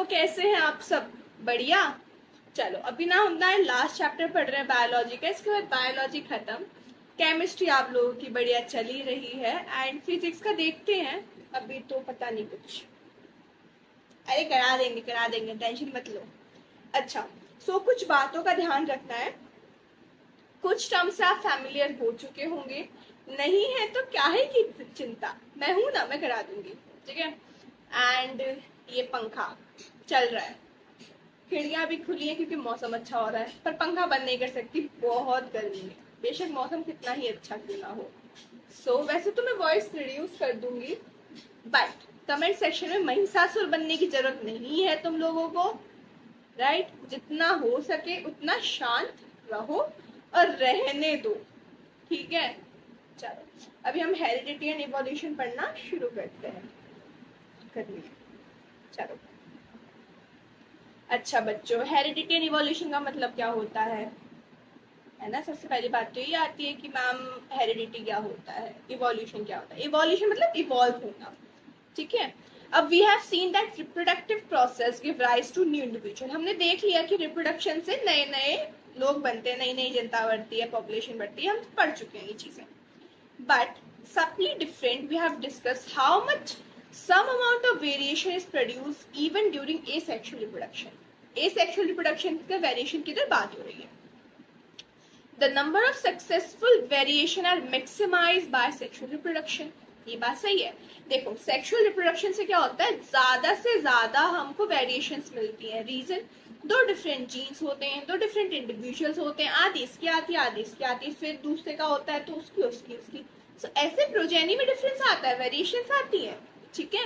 Hello, कैसे हैं आप सब? बढ़िया। चलो अभी ना हम ना लास्ट चैप्टर पढ़ रहे हैं बायोलॉजी का, इसके बाद बायोलॉजी खत्म। केमिस्ट्री आप लोगों की बढ़िया चली रही है एंड फिजिक्स का देखते हैं, अभी तो पता नहीं कुछ। अरे करा देंगे, टेंशन मत लो। अच्छा, कुछ बातों का ध्यान रखना है। कुछ टर्म्स से आप फैमिलियर हो चुके होंगे, नहीं है तो क्या है की चिंता, मैं हूं ना, मैं करा दूंगी। ठीक है। एंड ये पंखा चल रहा है, खिड़कियां भी खुली है क्योंकि मौसम अच्छा हो रहा है, पर पंखा बंद नहीं कर सकती, बहुत गर्मी है, बेशक मौसम कितना ही अच्छा क्यों ना हो। वैसे तो मैं वॉइस रिड्यूस कर दूंगी, बट कमेंट सेक्शन में महिषासुर बनने की जरूरत नहीं है तुम लोगों को। राइट, जितना हो सके उतना शांत रहो और रहने दो। ठीक है। चलो अभी हम हेरिडिटी एंड इवोल्यूशन पढ़ना शुरू करते हैं। चलो अच्छा बच्चों, हेरिडिटी एंड इवोल्यूशन का मतलब क्या होता है ना? सबसे पहली बात तो ये आती है कि मैम हेरिडिटी क्या होता है, इवोल्यूशन क्या होता है। इवोल्यूशन मतलब इवॉल्व होना। ठीक है। अब we have seen that reproductive process give rise to new individual. हमने देख लिया कि रिप्रोडक्शन से नए नए लोग बनते हैं, नई नई जनता बढ़ती है, पॉपुलेशन बढ़ती है, हम पढ़ चुके हैं ये चीजें। But subtly different, we have discuss how much some amount of variation is produced even during asexual reproduction. Asexual reproduction का variation किधर बात हो रही है? The number of successful variation are maximized by sexual reproduction. ये बात सही है। देखो सेक्सुअल रिप्रोडक्शन से क्या होता है, ज्यादा से ज्यादा हमको वेरिएशंस मिलती हैं। रीजन, दो डिफरेंट जीन्स होते हैं, दो डिफरेंट इंडिविजुअल्स होते हैं, आधी इसकी आती है, आधी इसकी आती है, फिर दूसरे का होता है तो उसकी उसकी उसकी। ऐसे प्रोजेनी में डिफरेंस आता है, वेरिएशंस आती है। ठीक है।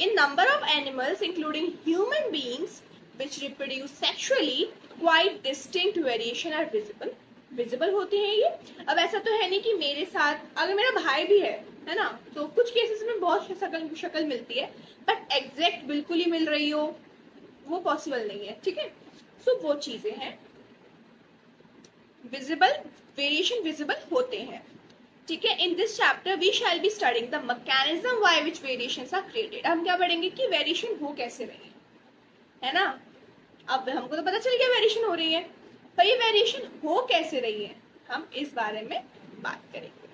In number of animals including human beings which reproduce sexually, quite distinct variation are visible होते हैं ये। अब ऐसा तो है नहीं कि मेरे साथ अगर मेरा भाई भी है ना, तो कुछ केसेस में बहुत शक्ल मिलती है, बट एग्जैक्ट बिल्कुल ही मिल रही हो वो पॉसिबल नहीं है। ठीक है। वो चीजें हैं विजिबल, वेरिएशन विजिबल होते हैं। ठीक है। In this chapter we shall be studying the mechanism why which variations are created. हम क्या पढ़ेंगे कि वेरिएशन हो कैसे रही है ना। अब हमको तो पता चल गया वेरिएशन हो रही है, पर ये वेरिएशन हो कैसे रही है हम इस बारे में बात करेंगे।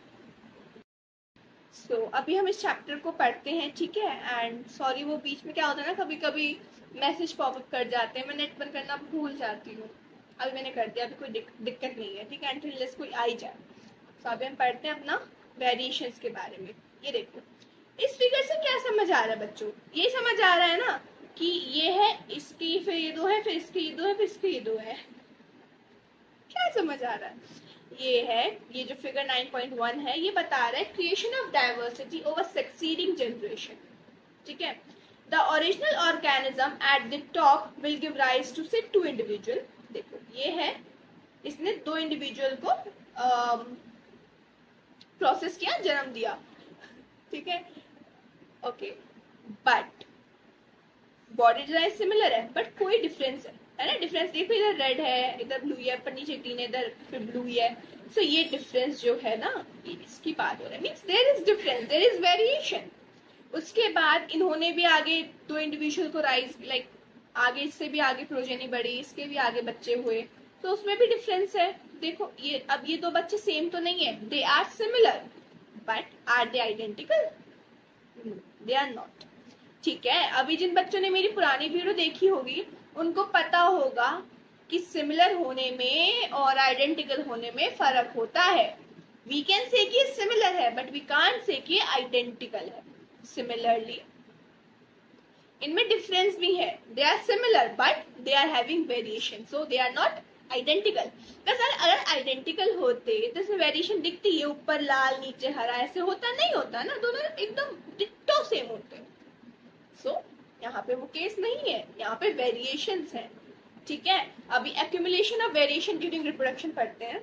अभी हम इस चैप्टर को पढ़ते हैं। ठीक है। एंड सॉरी, वो बीच में क्या होता है ना, कभी कभी मैसेज पॉपअप कर जाते हैं, मैं नेट बंद करना भूल जाती हूँ। अभी मैंने कर दिया, अभी कोई दिक्कत नहीं है। ठीक है। अनटिल कोई आई जाए। अभी हम पढ़ते हैं अपना वेरिएशंस के बारे में। ये देखो, इस फिगर से क्या समझ आ रहा है बच्चों? ये समझ आ रहा है ना कि ये है इसकी, फिर ये दो है, फिर इसके ये दो है, फिर इसके ये दो है। क्या समझ आ रहा है? ये है, ये जो फिगर 9.1 है, ये बता रहा है creation of diversity over succeeding generation. ठीक है। The original organism at the top will give rise to say two individual. देखो ये है, इसने दो इंडिविजुअल को प्रोसेस किया, जन्म दिया। ठीक है। Okay, but body design similar है, बट कोई डिफरेंस है ना। डिफरेंस देखो, इधर रेड है, इधर ब्लू है, पर नीचे ग्रीन है, इधर फिर ब्लू है। ये डिफरेंस जो है ना, इसकी बात हो रहा है, means there is difference, there is variation. उसके बाद इन्होंने भी आगे दो इंडिविजुअल को राइज, लाइक आगे इससे भी आगे प्रोजेनी बढ़ी, इसके भी आगे बच्चे हुए, तो उसमें भी डिफरेंस है। देखो ये, अब ये दो बच्चे सेम तो नहीं है, they are similar, but are they identical? They are not. ठीक है। अभी जिन बच्चों ने मेरी पुरानी वीडियो देखी होगी उनको पता होगा कि सिमिलर होने में और आइडेंटिकल होने में फर्क होता है। वी कैन से कि सिमिलर है, बट वी कांट से कि आइडेंटिकल है। सिमिलरली इनमें डिफरेंस भी है, they are similar but they are having variation, so they are not identical. अगर आइडेंटिकल होते तो वेरिएशन दिखती है, ऊपर लाल नीचे हरा, ऐसे होता नहीं होता ना, दोनों एकदम डिट्टो सेम होते। यहाँ पे वो केस नहीं है, यहाँ पे वेरिएशंस हैं। ठीक है। अभी accumulation of variation during reproduction पढ़ते हैं।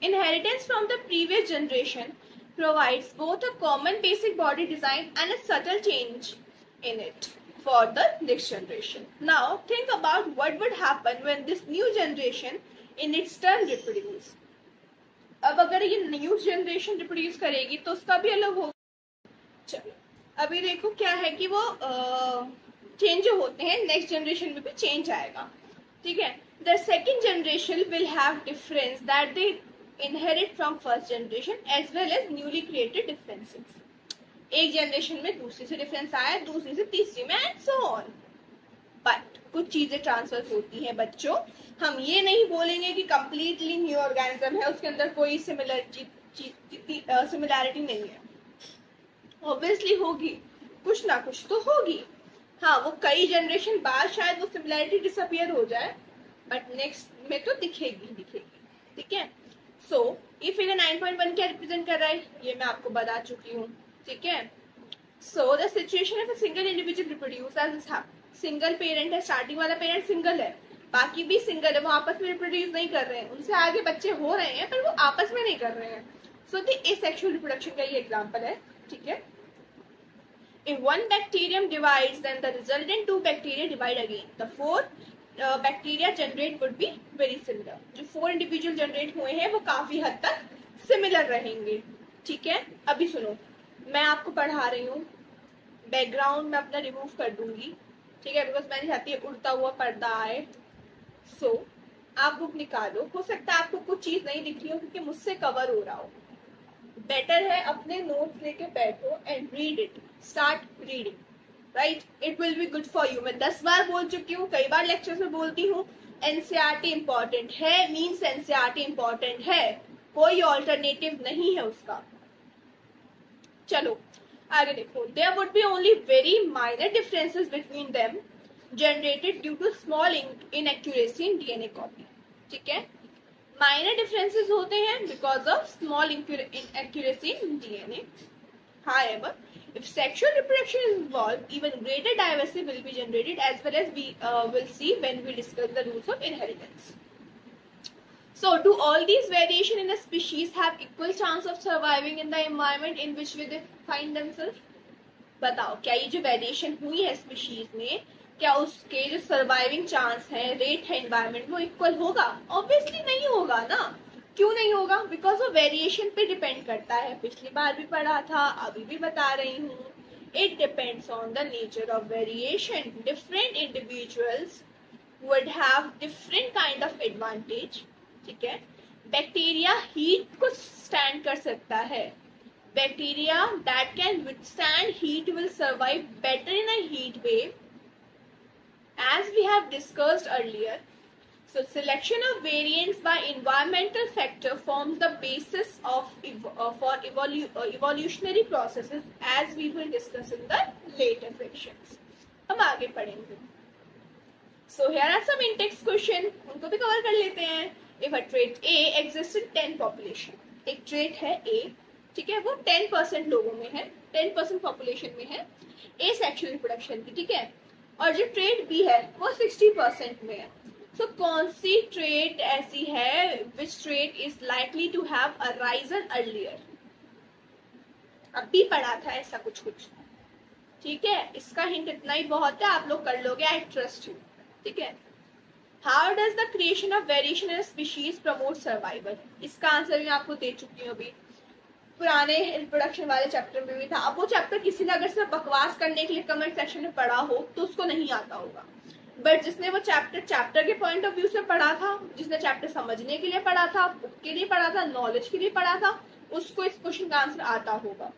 Inheritance from the previous generation provides both a common basic body design and a subtle change in it for the next generation. Now think about what would happen when this new generation in its turn reproduce. अब अगर ये new generation reproduce करेगी तो उसका भी अलग होगा। चलो अभी देखो क्या है कि वो चेंज होते हैं, नेक्स्ट जनरेशन में भी चेंज आएगा, ठीक है। The second generation will have difference that they inherit from first generation as well as newly created differences. एक जनरेशन में दूसरी से डिफरेंस आया, दूसरी से तीसरी में, एंड सो ऑन। बट कुछ चीजें ट्रांसफर होती हैं बच्चों। हम ये नहीं बोलेंगे कि कंप्लीटली न्यू ऑर्गेनिज्म है, उसके अंदर कोई सिमिलैरिटी नहीं है। ऑब्वियसली होगी, कुछ ना कुछ तो होगी। हाँ, वो कई जनरेशन बाद शायद वो सिमिलैरिटी डिसअपियर हो जाए, बट नेक्स्ट में तो दिखेगी दिखेगी, ठीक है। सो ये फिगर 9.1 क्या रिप्रेजेंट कर रहा है, ये मैं आपको बता चुकी हूँ, ठीक है। So the situation of a single individual reproduce as is single parent है, स्टार्टिंग वाला पेरेंट सिंगल है, बाकी भी सिंगल है, वो आपस में रिप्रोड्यूस नहीं कर रहे हैं, उनसे आगे बच्चे हो रहे हैं पर वो आपस में नहीं कर रहे हैं। सो द एसेक्सुअल रिप्रोडक्शन का ये एग्जांपल है, ठीक है। If one bacterium divides, then the resultant two bacteria divide again. The four bacteria generate would be very similar. जो 4 इंडिविजुअल जनरेट हुए हैं वो काफी हद तक सिमिलर रहेंगे, ठीक है। अभी सुनो, मैं आपको पढ़ा रही हूँ, बैकग्राउंड में अपना रिमूव कर दूंगी, ठीक है, बिकॉज मैं नहीं चाहती उड़ता हुआ पर्दा आए। सो आप बुक निकालो, हो सकता है आपको कुछ चीज नहीं दिख रही हो क्योंकि मुझसे कवर हो रहा हो। बेटर है अपने नोट्स लेके बैठो and read it, start reading, right, it will be good for you. मैं 10 बार बोल चुकी हूँ, कई बार लेक्चर्स में बोलती हूँ, एनसीईआरटी इंपॉर्टेंट है, मीन्स एनसीईआरटी इंपॉर्टेंट है, कोई ऑल्टरनेटिव नहीं है उसका। चलो आगे देखो, there would be only very minor differences between them generated due to small inaccuracy in DNA copy, ठीक है। माइनर डिफरेंसेस होते हैं because of small inaccuracy in DNA. However, if sexual reproduction is involved, even greater diversity will be generated, as well as we will see when we discuss the rules of inheritance. So, do all these variation in a species have equal chance of surviving in the environment in which they find themselves? बताओ, क्या ये जो variation हुई है species में, क्या उसके जो सर्वाइविंग चांस है, रेट है एनवायरमेंट, वो इक्वल होगा? ऑब्वियसली नहीं होगा ना। क्यों नहीं होगा? बिकॉज वो वेरिएशन पे डिपेंड करता है, पिछली बार भी पढ़ा था, अभी भी बता रही हूँ। It depends on the nature of variation. Different individuals would have different kind of advantage, ठीक है। बैक्टीरिया हीट को स्टैंड कर सकता है, bacteria that can withstand heat will survive better in a heat wave, as we have discussed earlier. So selection of variants by environmental factor forms the basis of for evolutionary processes, as we will discuss in the later sections. हम आगे पढ़ेंगे। So here are some in-text question, उनको भी cover कर लेते हैं। If a trait A exists in 10 population, एक trait है A, ठीक है, वो 10% लोगों में है, 10% पॉपुलेशन में है, ए सेक्सुअल रिप्रोडक्शन की, ठीक है। और जो ट्रेट बी है वो 60% में है। सो कौन सी ट्रेट ऐसी है which trait is likely to have arisen earlier? अभी पढ़ा था ऐसा कुछ, ठीक है। इसका हिंट इतना ही बहुत है, आप लोग कर लोगे, आई ट्रस्ट यू, ठीक है। How does the creation of variation in species promote survival? इसका आंसर मैं आपको दे चुकी हूँ अभी, पुराने रिप्रोडक्शन वाले चैप्टर में भी था। अब वो चैप्टर किसी ने अगर सिर्फ बकवास करने के लिए कमेंट सेक्शन में पढ़ा हो तो उसको नहीं आता होगा, बट जिसने वो चैप्टर के पॉइंट ऑफ व्यू से पढ़ा था, जिसने चैप्टर समझने के लिए पढ़ा था, बुक के लिए पढ़ा था, नॉलेज के लिए पढ़ा था, उसको इस क्वेश्चन का आंसर आता होगा।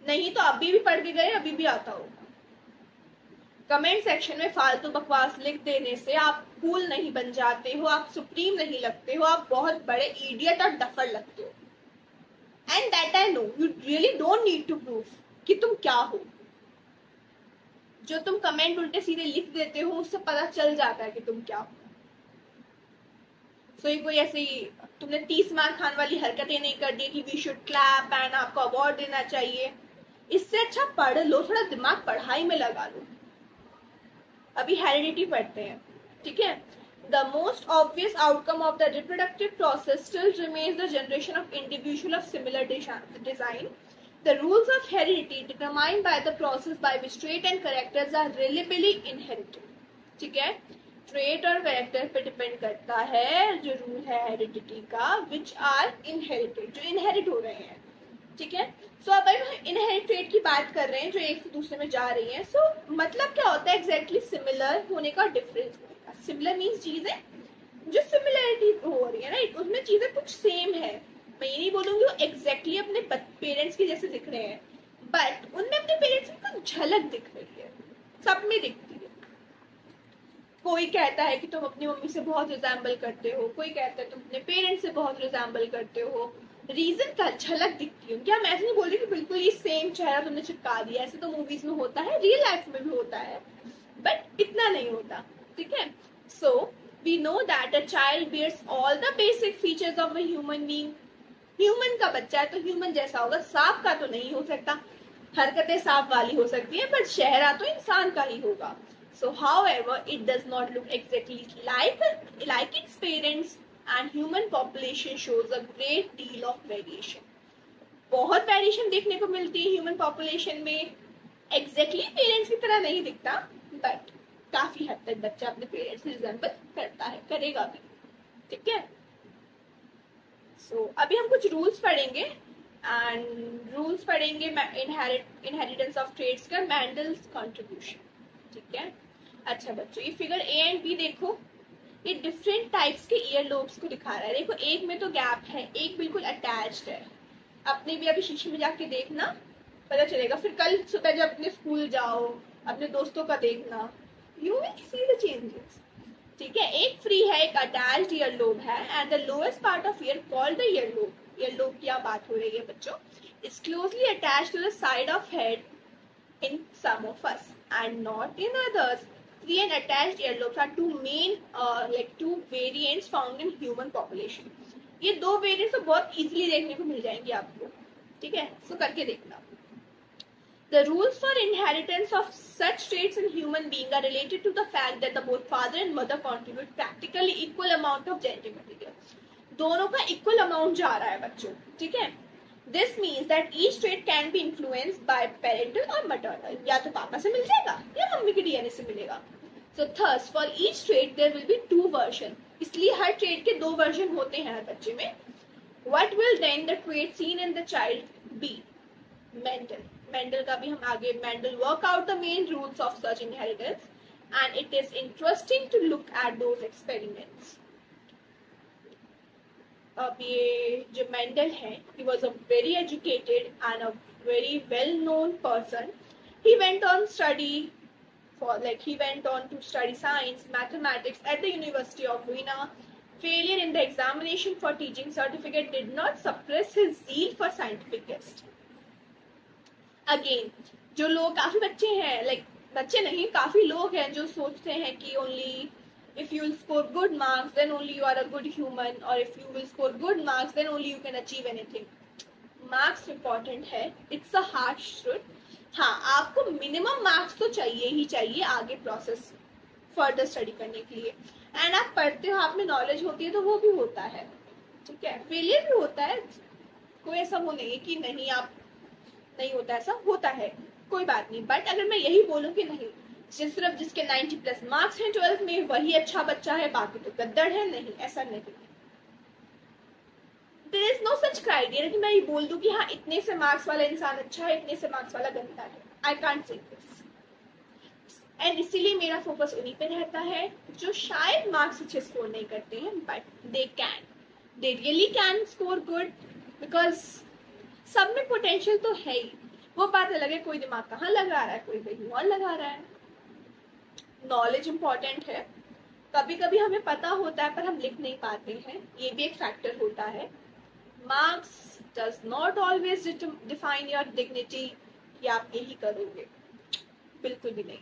नहीं तो अभी भी पढ़ के गए, अभी भी आता होगा। कमेंट सेक्शन में फालतू बकवास लिख देने से आप कूल नहीं बन जाते हो, आप सुप्रीम नहीं लगते हो, आप बहुत बड़े इडियट और डफर लगते हो। And that I know, you really don't need to prove कि तुम क्या हो। जो तुम कमेंट उल्टे सीधे लिख देते हो उससे पता चल जाता है कि तुम क्या हो। सो कोई ऐसी तुमने 30 मार्क खान वाली हरकतें नहीं कर दी कि वी शुड क्लैप एंड आपको अवार्ड देना चाहिए। इससे अच्छा पढ़ लो, थोड़ा दिमाग पढ़ाई में लगा लो। अभी हेरिडिटी पढ़ते हैं, ठीक है। The most obvious outcome of the reproductive process still remains the generation of individuals of similar design. The rules of heredity determined by the process by which trait and characters are reliably inherited. ठीक है, trait और character पे depend करता है जो rule है heredity का, which are inherited, जो इनहेरिट हो रहे हैं, ठीक है। सो अब हम इनहेरिट ट्रेट की बात कर रहे हैं जो एक से दूसरे में जा रही है। सो मतलब क्या होता है एग्जैक्टली सिमिलर होने का, डिफरेंस होने का। सिमिलर मीन्स चीजें जो सिमिलरिटी हो रही है राइट, उसमें चीजें कुछ सेम है। मैं ये नहीं बोलूंगी वो एग्जैक्टली अपने पेरेंट्स के जैसे दिख रहे हैं, बट उनमें अपने पेरेंट्स की कुछ झलक दिख रही है, सब में दिखती है। कोई कहता है कि तुम अपनी मम्मी से बहुत रिजेंबल करते हो, कोई कहता है तुम अपने पेरेंट्स से बहुत रिजेंबल करते हो। रीजन का झलक दिखती है क्या। मैं ऐसे नहीं बोल रही कि बिल्कुल ये सेम चेहरा तुमने चिपका दिया, ऐसे तो मूवीज में होता है, रियल लाइफ में भी होता है, बट इतना नहीं होता। ठीक है। So we know that a child bears all the basic features of a human being. Human का बच्चा है तो ह्यूमन जैसा होगा, सांप का तो नहीं हो सकता, हरकतें सांप वाली हो सकती है, पर चेहरा तो इंसान का ही होगा। So, however, it does not look exactly like its parents, and human population shows a great deal of variation. बहुत वेरिएशन देखने को मिलती है ह्यूमन पॉपुलेशन में। एग्जैक्टली पेरेंट्स की तरह नहीं दिखता, बट काफी हद तक बच्चा अपने पेरेंट्स से रिजेंबल करता है, करेगा भी। ठीक है। अभी हम कुछ रूल्स पढ़ेंगे, एंड रूल्स पढ़ेंगे इनहेरिटेंस ऑफ ट्रेड्स का, मैंडल्स कंट्रीब्यूशन। ठीक है। अच्छा बच्चों, ये फिगर ए एंड बी देखो, ये डिफरेंट टाइप्स के ईयर लोब्स को दिखा रहा है। देखो एक में तो गैप है, एक बिल्कुल अटैच्ड है। अपने भी अभी शीशे में जाके देखना, पता चलेगा। फिर कल सुबह जब अपने स्कूल जाओ, अपने दोस्तों का देखना, you will see the changes. ठीक है। एक फ्री है, एक अटैच्ड ईयर लोब है, and the lowest part of ear called the ear lobe. Ear lobe की बात हो रही है बच्चों। It's closely attached to the side of head in some of us and not in others. Free and attached earlobes are two variants found in human population. ये दो variants तो बहुत इजीली देखने को मिल जाएंगे आपको। ठीक है। सो करके देखना। The rules for inheritance of such traits in human being are related to the fact that the both father and mother contribute practically equal amount of genetic material. दोनों का इक्वल अमाउंट जा रहा है बच्चों। ठीक है। This means that each trait can be influenced by parental or maternal. या तो पापा से मिल जाएगा या मम्मी के डीएनए से मिलेगा। So thus for each trait there will be two version. इसलिए हर trait के दो वर्जन होते हैं हर बच्चे में। What will then the trait seen in the child be? Mendel. Mendel का भी हम आगे, Mendel work out the main rules of such inheritance, and it is interesting to look at those experiments. अब ये जो मेंडल है, he was a very educated and a very well-known person. He went on to study science, mathematics at the University of Vienna. Failure in the examination for teaching certificate did not suppress his zeal for scientific quest. Again, जो लोग काफी बच्चे हैं, बच्चे नहीं, काफी लोग हैं जो सोचते हैं कि only if you will score good marks then only you are a good human, or if you will score good marks then only you can achieve anything. Marks important है, it's a harsh truth. हाँ, आपको minimum marks तो चाहिए ही चाहिए आगे process further study करने के लिए। एंड आप पढ़ते हो, आप में नॉलेज होती है तो वो भी होता है। ठीक है। फेलियर भी होता है, कोई ऐसा वो नहीं है कि नहीं आप नहीं होता, ऐसा होता है, कोई बात नहीं। बट अगर मैं यही बोलूँ कि नहीं, सिर्फ जिसके 90+ मार्क्स हैं 12th में वही अच्छा बच्चा है, बाकी तो गद्दड़ है, नहीं, ऐसा नहीं। There is no such criteria कि मैं ये बोल दूं कि हाँ इतने से मार्क्स वाला इंसान अच्छा है, इतने से मार्क्स वाला गंदा है। I can't say this. And इसीलिए मेरा फोकस उन्हीं पे रहता है जो शायद मार्क्स अच्छे स्कोर नहीं करते हैं, but they really can score good, because सब में पोटेंशियल तो है ही। वो बात अलग है कोई दिमाग कहाँ लगा रहा है, कोई कहीं और लगा रहा है। नॉलेज इंपॉर्टेंट है, कभी कभी हमें पता होता है पर हम लिख नहीं पाते हैं, ये भी एक फैक्टर होता है। Marks does not always define your dignity कि आप यही करोगे, बिल्कुल भी नहीं।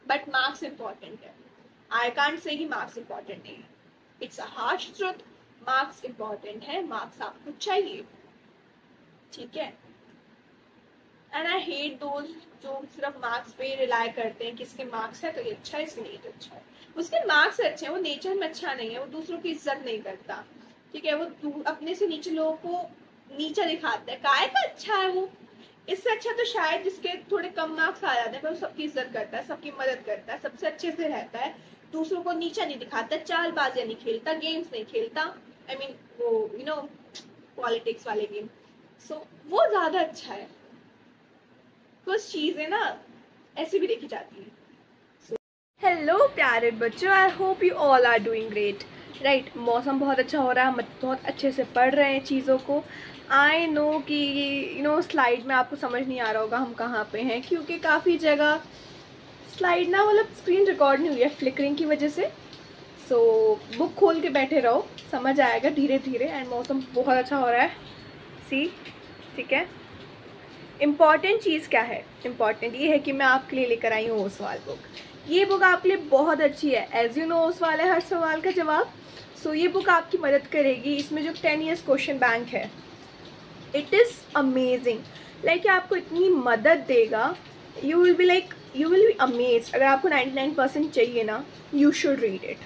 बट मार्क्स इंपॉर्टेंट है। आई कांट से कि मार्क्स इंपॉर्टेंट नहीं है, it's a harsh truth. Marks important है, मार्क्स आपको चाहिए। ठीक है। एंड आई हेट दोज जो सिर्फ मार्क्स पे रिलाई करते हैं कि इसके मार्क्स है तो ये अच्छा है, इसके नहीं तो अच्छा है। उसके मार्क्स अच्छे हैं, वो नेचर में अच्छा नहीं है, वो दूसरों की इज्जत नहीं करता। ठीक है। वो अपने से नीचे लोगों को नीचा दिखाता है, काय का अच्छा है वो। इससे अच्छा तो शायद जिसके थोड़े कम मार्क्स आ जाते हैं पर वो सबकी इज्जत करता है, सबकी मदद करता है, सबसे अच्छे से रहता है, दूसरों को नीचा नहीं दिखाता, चालबाजियां नहीं खेलता, गेम्स नहीं खेलता, आई मीन वो पॉलिटिक्स वाले गेम। सो वो ज्यादा अच्छा है। कुछ चीजें ना ऐसे भी देखी जाती है। हेलो प्यारे बच्चों, I hope you all are doing great. Right, मौसम बहुत अच्छा हो रहा है, हम बहुत अच्छे से पढ़ रहे हैं चीज़ों को। आई नो कि स्लाइड में आपको समझ नहीं आ रहा होगा हम कहाँ पे हैं, क्योंकि काफ़ी जगह स्लाइड ना मतलब स्क्रीन रिकॉर्ड नहीं हुई है फ्लिकरिंग की वजह से। सो बुक खोल के बैठे रहो, समझ आएगा धीरे धीरे। एंड मौसम बहुत अच्छा हो रहा है, सी, ठीक है। इम्पॉर्टेंट चीज़ क्या है? इम्पॉर्टेंट ये है कि मैं आपके लिए लेकर आई हूँ वो सवाल बुक। ये बुक आपके लिए बहुत अच्छी है। एज यू नो, उस वाले हर सवाल का जवाब। सो ये बुक आपकी मदद करेगी। इसमें जो 10 years क्वेश्चन बैंक है, इट इज़ अमेजिंग। लाइक आपको इतनी मदद देगा, यू विल बी अमेज्ड। अगर आपको 99% चाहिए ना, you should read it,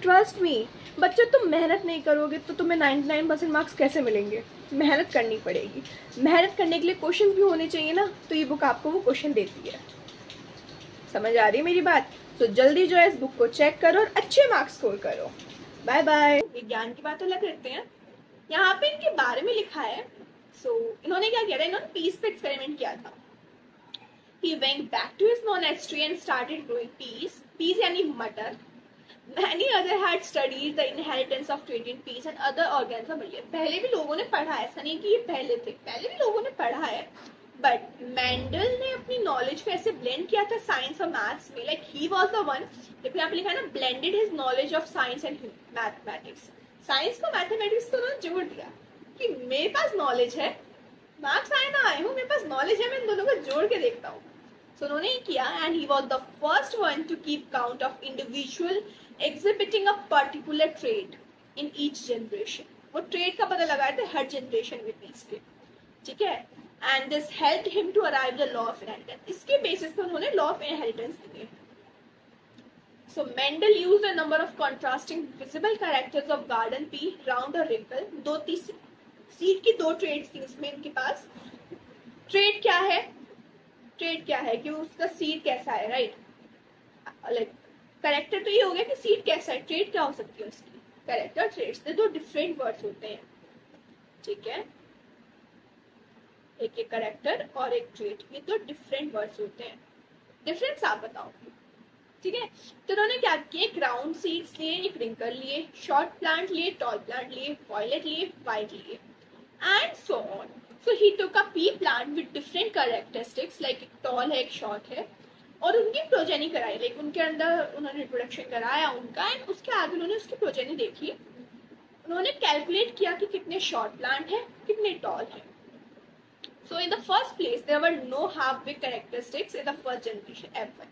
trust me. बच्चों, तुम मेहनत नहीं करोगे तो तुम्हें 99% मार्क्स कैसे मिलेंगे? मेहनत करनी पड़ेगी। मेहनत करने के लिए क्वेश्चन भी होने चाहिए ना, तो ये बुक आपको वो क्वेश्चन देती है। समझ आ रही है मेरी बात? तो जल्दी जो है इस बुक को चेक करो और अच्छे मार्क्स स्कोर करो। Bye bye. विज्ञान की बात अलग करते हैं। यहाँ पे इनके बारे में लिखा है। इन्होंने क्या किया था? इन्होंने पीस पे एक्सपेरिमेंट किया था। He went back to his monastery and started growing peas. Peas यानी मटर। Many other had studied the inheritance of trait in peas and other organs of billiard. पहले भी लोगों ने पढ़ा है, ऐसा नहीं कि ये पहले थे, पहले भी लोगों ने पढ़ा है। बट मैंडल ने अपनी नॉलेज को ऐसे ब्लेंड किया था साइंस और मैथ्स में। Like he was the one, देखो यहाँ पे लिखा है ना, blended his knowledge of science and mathematics. Science को मैथमेटिक्स को उन्होंने जोड़ दिया कि मेरे पास नॉलेज है, मार्क्स आए ना आए हो, मेरे पास नॉलेज है, मैं इन दोनों को जोड़ के देखता हूँ। सो उन्होंने किया, and he was the first one two keep count of individual exhibiting a particular trait in each generation. वो ट्रेड का पता लगाए थे हर जनरेशन में पीस के, ठीक है। And this helped him to arrive the law of inheritance. इसके बेसिस पे उन्होंने लॉ ऑफ इनहेरिटेंस दिए। So Mendel used a number of contrasting visible characters of garden pea, round और रिंकल। सीड की दो ट्रेड्स थी इसमें इनके पास। ट्रेड क्या है? ट्रेड क्या है कि उसका सीड कैसा है, राइट। लाइक करेक्टर तो ये हो गया कि सीड कैसा है, ट्रेड क्या हो सकती है उसकी? करेक्टर, ट्रेड्स दो डिफरेंट वर्ड्स होते हैं, ठीक है। एक करेक्टर और एक ट्रेड, ये दो डिफरेंट वर्ड्स होते हैं। डिफरेंस आप बताओ, ठीक है। तो उन्होंने क्या किया, एक राउंड सीड्स लिए, एक रिंकल लिए, शॉर्ट प्लांट लिए, टॉल प्लांट लिए, वॉयलेट लिए, वाइट लिए, and so on. So he took a P plant with different characteristics, like एक टॉल है, एक शॉर्ट है, और उनकी प्रोजेनी कराई। लाइक उनके अंदर उन्होंने रिप्रोडक्शन कराया उनका, एंड उसके आगे उन्होंने उसकी प्रोजेनी देखी। उन्होंने कैलकुलेट किया कि कितने शॉर्ट प्लांट है, कितने टॉल है। So in the first place there were no half big characteristics in the first generation F1।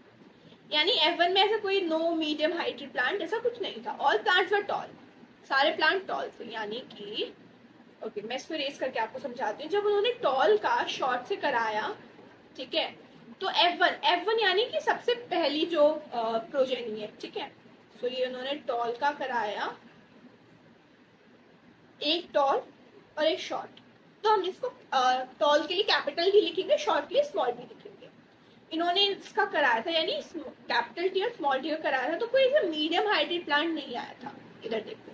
यानी F1 में ऐसा कोई नो मीडियम हाइटेड प्लांट ऐसा कुछ नहीं था। ऑल प्लांट्स वर टॉल, सारे प्लांट टॉल थे। यानी कि ओके, मैं इसको रेस करके आपको समझाती हूँ। जब उन्होंने टॉल का शॉर्ट से कराया, ठीक है, तो F1 यानी कि सबसे पहली जो प्रोजेनी है, ठीक है। सो ये उन्होंने टॉल का कराया, एक टॉल और एक शॉर्ट। तो हम इसको टॉल के लिए कैपिटल भी लिखेंगे, शॉर्ट के लिए स्मॉल भी लिखेंगे। इन्होंने इसका कराया था, यानी कैपिटल टी और स्मॉल टी कराया था, तो कोई मीडियम हाइटेड प्लांट नहीं आया था। इधर देखो,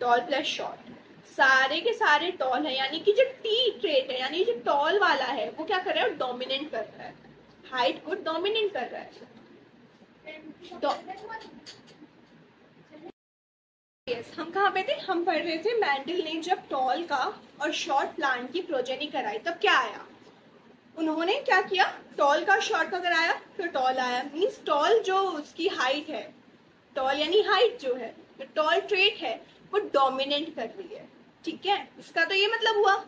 टॉल प्लस शॉर्ट, सारे के सारे टॉल है। यानी कि जो टी ट्रेट है, यानी जो टॉल वाला है, वो क्या कर रहा है, डोमिनेट कर रहा है, हाइट को डोमिनेट कर रहा है। यस, हम कहाँ पे थे? हम पढ़ रहे थे मैंडल ने जब टॉल का और शॉर्ट प्लांट की प्रोजेनी कराई, तब क्या आया? उन्होंने क्या किया, टॉल का शॉर्ट का कराया, तो टॉल आया। मीन्स टॉल जो उसकी हाइट है, टॉल यानी हाइट जो है, तो टॉल ट्रेट है, वो डोमिनेट कर रही है, ठीक है। इसका तो ये मतलब हुआ,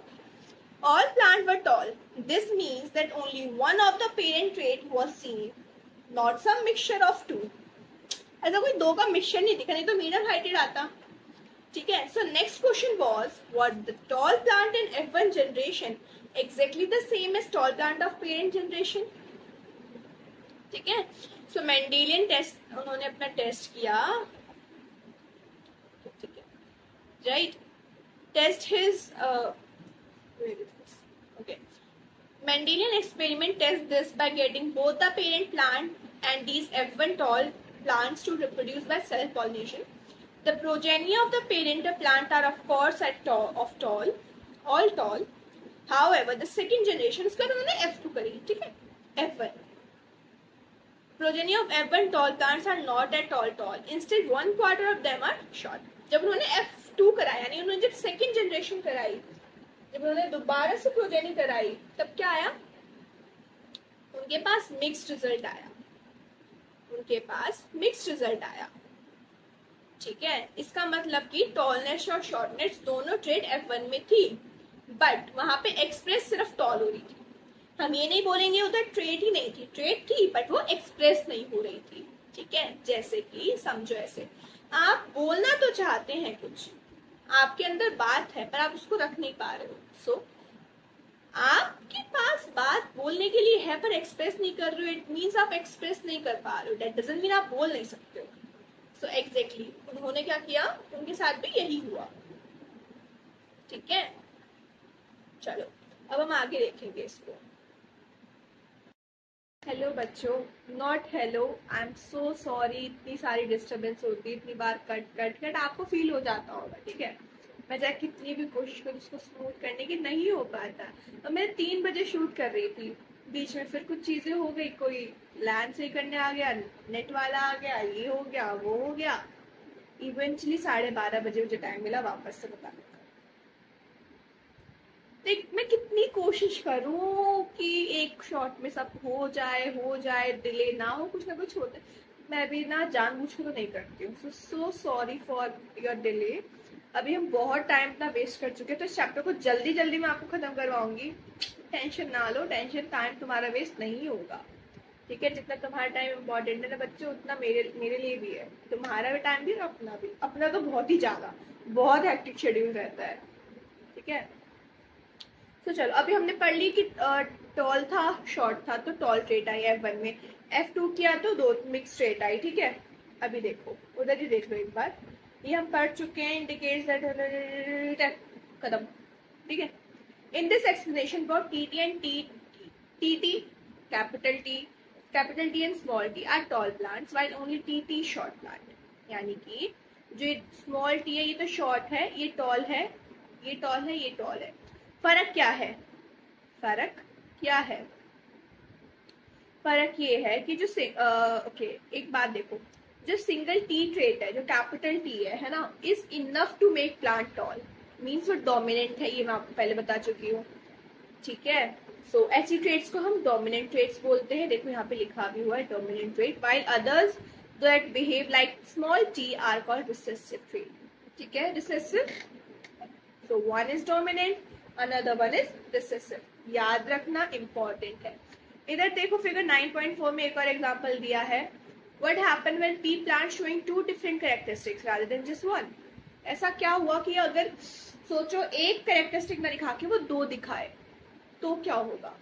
all plant were tall. This means that only one of the parent trait was seen, not some mixture of two. ऐसा कोई दो का मिक्सचर नहीं दिखा, नहीं तो मीडियम हाइटेड आता, ठीक है। So next question was, what the tall plant in F1 generation exactly the same as tall plant of parent generation, ठीक है। सो मेंडेलियन टेस्ट, उन्होंने अपना टेस्ट किया, ठीक है, right. Test his okay, Mendelian experiment tests this by getting both the parent plant and these F1 tall plants to reproduce by self-pollination. The progeny of the parent plant are of course all tall. However, the second generation उसके बाद उन्होंने F2 करी, ठीक है, F1. Progeny of F1 tall plants are not at all tall. Instead, 1/4 of them are short. जब उन्होंने F2 कराया, यानी उन्होंने जब सेकेंड जनरेशन कराई, जब उन्होंने दोबारा से प्रोजेनी कराई, तब क्या आया? उनके पास मिक्स्ड रिजल्ट आया. उनके पास मिक्स्ड रिजल्ट आया, ठीक है. इसका मतलब कि टॉलनेस और शॉर्टनेस दोनों ट्रेड F1 में थी, बट वहां पे एक्सप्रेस सिर्फ टॉल हो रही थी. हम ये नहीं बोलेंगे उधर ट्रेड ही नहीं थी, ट्रेड थी बट वो एक्सप्रेस नहीं हो रही थी, ठीक है. जैसे कि समझो, ऐसे आप बोलना तो चाहते हैं कुछ, आपके अंदर बात है पर आप उसको रख नहीं पा रहे हो. सो आपके पास बात बोलने के लिए है पर एक्सप्रेस नहीं कर रहे हो, इट मीन्स आप एक्सप्रेस नहीं कर पा रहे हो. दैट डजंट मीन आप बोल नहीं सकते हो. सो एग्जैक्टली उन्होंने क्या किया, उनके साथ भी यही हुआ, ठीक है. चलो अब हम आगे देखेंगे इसको. हेलो बच्चों, not hello, I am so sorry. इतनी सारी डिस्टर्बेंस होती है, इतनी बार कट कट कट आपको फील हो जाता होगा, ठीक है. मैं चाहे कितनी भी कोशिश करूँ उसको स्मूथ करने की, नहीं हो पाता. तो मैं 3 बजे शूट कर रही थी, बीच में फिर कुछ चीजें हो गई, कोई लैंड सही करने आ गया, नेट वाला आ गया, ये हो गया, वो हो गया. इवेंचुअली 12:30 बजे मुझे टाइम मिला वापस से बताने का. देख मैं कितनी कोशिश करूं कि एक शॉट में सब हो जाए, डिले ना हो, कुछ ना कुछ होता है. मैं भी ना जानबूझ के तो नहीं करती हूँ. So sorry for your delay. अभी हम बहुत टाइम इतना वेस्ट कर चुके हैं, तो इस चैप्टर को जल्दी जल्दी मैं आपको खत्म करवाऊंगी. टेंशन ना लो, टेंशन, टाइम तुम्हारा वेस्ट नहीं होगा, ठीक है. जितना तुम्हारा टाइम इम्पोर्टेंट है ना बच्चों, उतना मेरे लिए भी है. तुम्हारा भी टाइम भी और अपना भी. अपना तो बहुत ही ज्यादा, बहुत हेक्टिक शेड्यूल रहता है, ठीक है. तो चलो अभी हमने पढ़ ली कि टॉल था, शॉर्ट था, तो टॉल ट्रेट आई F1 में. F2 किया तो 2 मिक्स ट्रेट आई, ठीक है. अभी देखो, उधर ही देख लो एक बार. ये हम पढ़ चुके हैं, इंडिकेट्स दैट खत्म, ठीक है. In this explanation for TT and TT capital T and small t are tall plants while only TT short plant. यानी कि जो स्मॉल t है ये तो शॉर्ट है, ये टॉल है, ये टॉल है, ये टॉल है. फर्क क्या है? फर्क क्या है? फर्क ये है कि जो ओके एक बात देखो, जो सिंगल टी ट्रेट है, जो कैपिटल टी है ना, is enough to make plant tall. Means वो डोमिनेंट है, ये मैं आपको पहले बता चुकी हूँ, ठीक है. सो ऐसी ट्रेट्स को हम डोमिनेंट ट्रेट्स बोलते हैं. देखो यहाँ पे लिखा भी हुआ है dominant trait. While others that behave like small T R called recessive trait, ठीक है. Recessive, so one is dominant, another one is recessive. याद रखना इम्पोर्टेंट है. इधर देखो फिगर 9.4 में एक और एग्जांपल दिया है. What happened when P plant showing 2 different characteristics rather than just one? ऐसा क्या हुआ कि अगर सोचो एक कैरेक्टरिस्टिक ना दिखा के वो 2 दिखाए तो क्या होगा,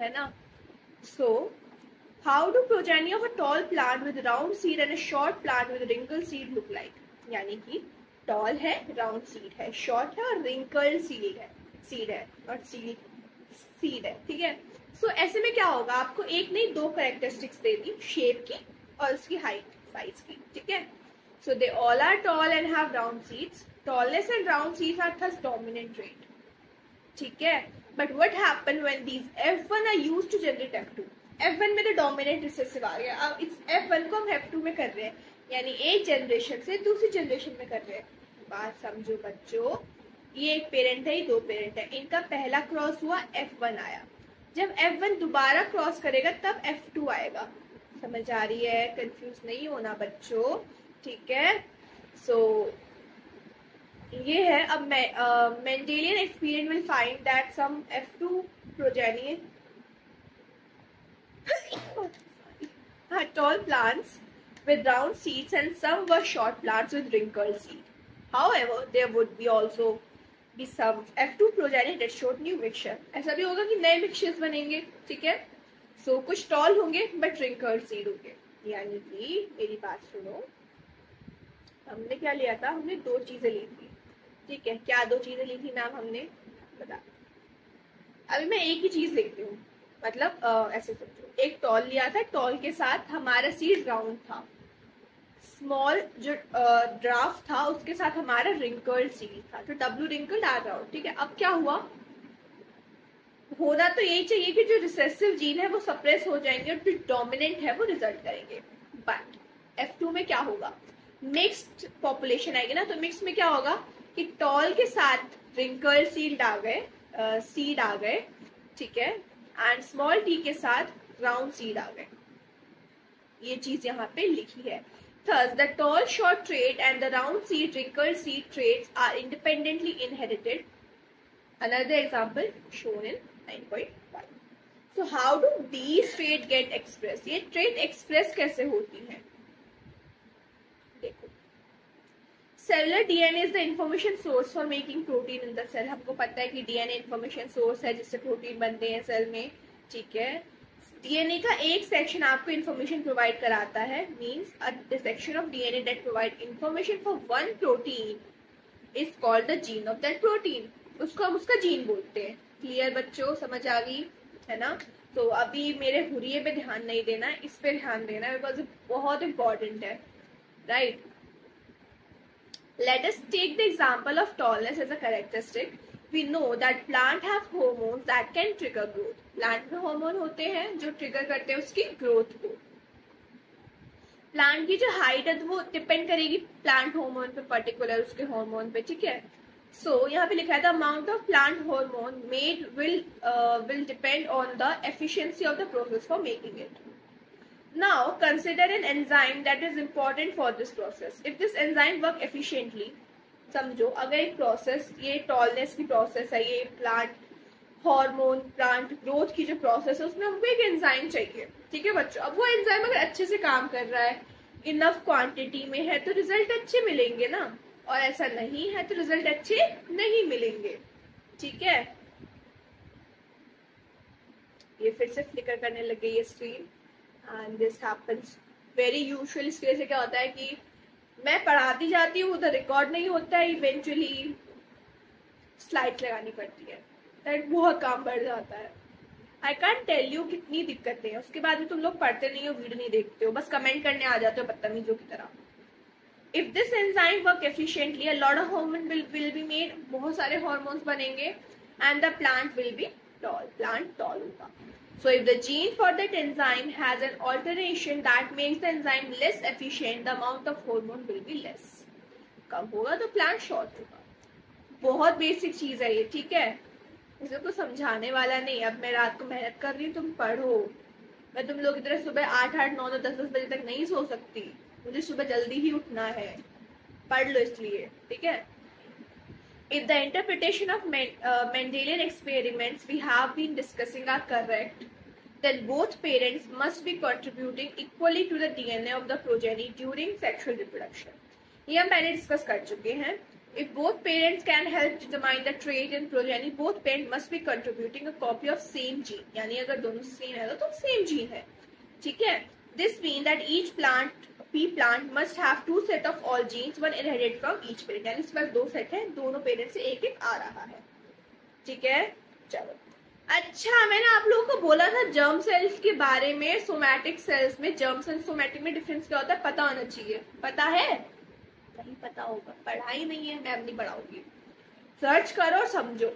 है ना. So how do progeny of a tall plant with round seed and a short plant with wrinkled seed look like? यानी कि टॉल है, राउंड सीड है, शॉर्ट है और रिंकल्ड सीड है और सीड है, ठीक है. सो ऐसे में क्या होगा, आपको एक नहीं 2 कैरेक्टरिस्टिक्स दे दी, शेप की और उसकी हाइट साइज की, ठीक है. So they all are tall and have round seeds. Tallness and round seeds are thus dominant trait, ठीक है. But what happen when these F1 are used to generate F2? F1 में तो dominant recessive आ गया. अब इस F1 को हम F2 में कर रहे हैं, यानी एक जनरेशन से दूसरी जनरेशन में कर रहे हैं. बात समझो बच्चों, ये एक पेरेंट है, ये 2 पेरेंट है, इनका पहला क्रॉस हुआ, F1 आया. जब F1 दोबारा क्रॉस करेगा तब F2 आएगा. समझ आ रही है? कंफ्यूज नहीं होना बच्चों, ठीक है. सो ये है. अब Mendelian experiment will find that some F2 progeny tall plants with round seeds and some were short plants with wrinkled seed. However, there would be also be some F2 progeny that showed new mixture. ऐसा भी होगा कि नए mixtures बनेंगे, ठीक है. सो कुछ toll होंगे बट wrinkled seed होंगे. यानी कि मेरी बात सुनो, हमने क्या लिया था, हमने 2 चीजें ली थी, ठीक है. क्या 2 चीजें ली थी मैम हमने, बता. अभी मैं एक ही चीज लिखती हूँ, मतलब ऐसे सोचो, एक टॉल लिया था, टॉल के साथ हमारा सीड राउंड था. स्मॉल जो ड्राफ्ट था उसके साथ हमारा रिंकल्ड सीड था, तो W रिंकल्ड आ राउंड, ठीक है. अब क्या हुआ, होना तो यही चाहिए कि जो रिसेसिव जीन है वो सप्रेस हो जाएंगे और जो डोमिनेंट है वो रिजल्ट करेंगे। बट F2 में क्या होगा, मिक्स्ड पॉपुलेशन आएगी ना, तो मिक्स में क्या होगा कि टॉल के साथ रिंकल सीड आ गए, सीड आ गए, ठीक है, एंड स्मॉल टी के साथ राउंड सीड आ गए। ये चीज यहाँ पे लिखी है। Thus, the tall short trait and the round seed wrinkled seed traits are independently inherited. Another example shown in 9.5. So, how do these traits get expressed? ये trait express कैसे होती है? देखो, cellular DNA is the information source for making protein in the cell. हमको पता है कि DNA information source है जिससे प्रोटीन बनते हैं सेल में, ठीक है। डीएनए का एक सेक्शन आपको इंफॉर्मेशन प्रोवाइड कराता है, means the section of DNA that provide information for one protein is called the gene of that protein. उसको हम उसका जीन बोलते हैं। क्लियर बच्चों, समझ आ गई है ना? तो अभी मेरे हुरिये पे ध्यान नहीं देना, इस पे ध्यान देना है बिकॉज बहुत इंपॉर्टेंट है, right. Let us take the example of tallness as a characteristic. We know that plant have hormones that can trigger growth. Plant में hormone होते हैं जो ट्रिगर करते हैं उसकी ग्रोथ को। प्लांट की जो हाइट है वो डिपेंड करेगी प्लांट हार्मोन पे, पर्टिकुलर उसके हार्मोन पे, ठीक है। सो यहाँ पे लिखा है the amount of plant hormone made will depend on the efficiency of the process for making it. Now consider an enzyme that is important for this process. If this enzyme work efficiently, समझो अगर एक process, ये tallness की process है, ये plant hormone, plant growth की जो process है उसमें हमको एक एंजाइम चाहिए, ठीक है बच्चों। अब वो एंजाइम अगर अच्छे से काम कर रहा है, इनफ क्वांटिटी में है, तो रिजल्ट अच्छे मिलेंगे ना, और ऐसा नहीं है तो रिजल्ट अच्छे नहीं मिलेंगे, ठीक है। ये फिर से फ्लिकर करने लग गई है screen, and this happens very usual. इसकी वजह से क्या होता है कि मैं पढ़ाती जाती हूँ उधर रिकॉर्ड नहीं होता है, इवेंचुअली स्लाइड्स लगानी पड़ती है, दैट बहुत काम बढ़ जाता है। आई कैन टेल यू कितनी दिक्कतें हैं, उसके बाद भी तुम लोग पढ़ते नहीं हो, वीडियो नहीं देखते हो, बस कमेंट करने आ जाते हो बदतमीजों की तरह। If this enzyme work efficiently, a lot of hormone will be made, बहुत सारे हार्मोन्स बनेंगे, and the plant will be toll, plant tall होगा। So if the gene for that enzyme has an alteration that makes the enzyme less efficient, the amount of hormone will be less. कम होगा तो plant short होगा। बहुत basic चीज है ये, ठीक है, इसे तो समझाने वाला नहीं। अब मैं रात को मेहनत कर रही हूँ, तुम पढ़ो। मैं तुम लोग की तरह सुबह 8, 9, 10 बजे तक नहीं सो सकती, मुझे सुबह जल्दी ही उठना है, पढ़ लो इसलिए, ठीक है। If the interpretation of Mendelian experiments we have been discussing are correct, then both parents must be contributing equally to the DNA of the progeny during sexual reproduction. ये हम पहले डिस्कस कर चुके हैं। If both parents can help determine the trait in progeny, both parents must be contributing a copy of same gene. यानी अगर दोनों same है तो सेम जीन है, ठीक है। This means that each plant must have 2 set of all genes, one inherited from each parent. यानी इसके पास 2 सेट है, दोनों पेरेंट से एक एक आ रहा है, ठीक है। चलो, अच्छा मैंने आप लोगों को बोला था जर्म सेल्स के बारे में, सोमैटिक सेल्स में जर्म सेल्स सोमैटिक में डिफरेंस क्या होता है पता होना चाहिए। पता है? नहीं पता होगा, पढ़ाई नहीं है, मैं अब नहीं पढ़ाऊंगी। सर्च करो और समझो,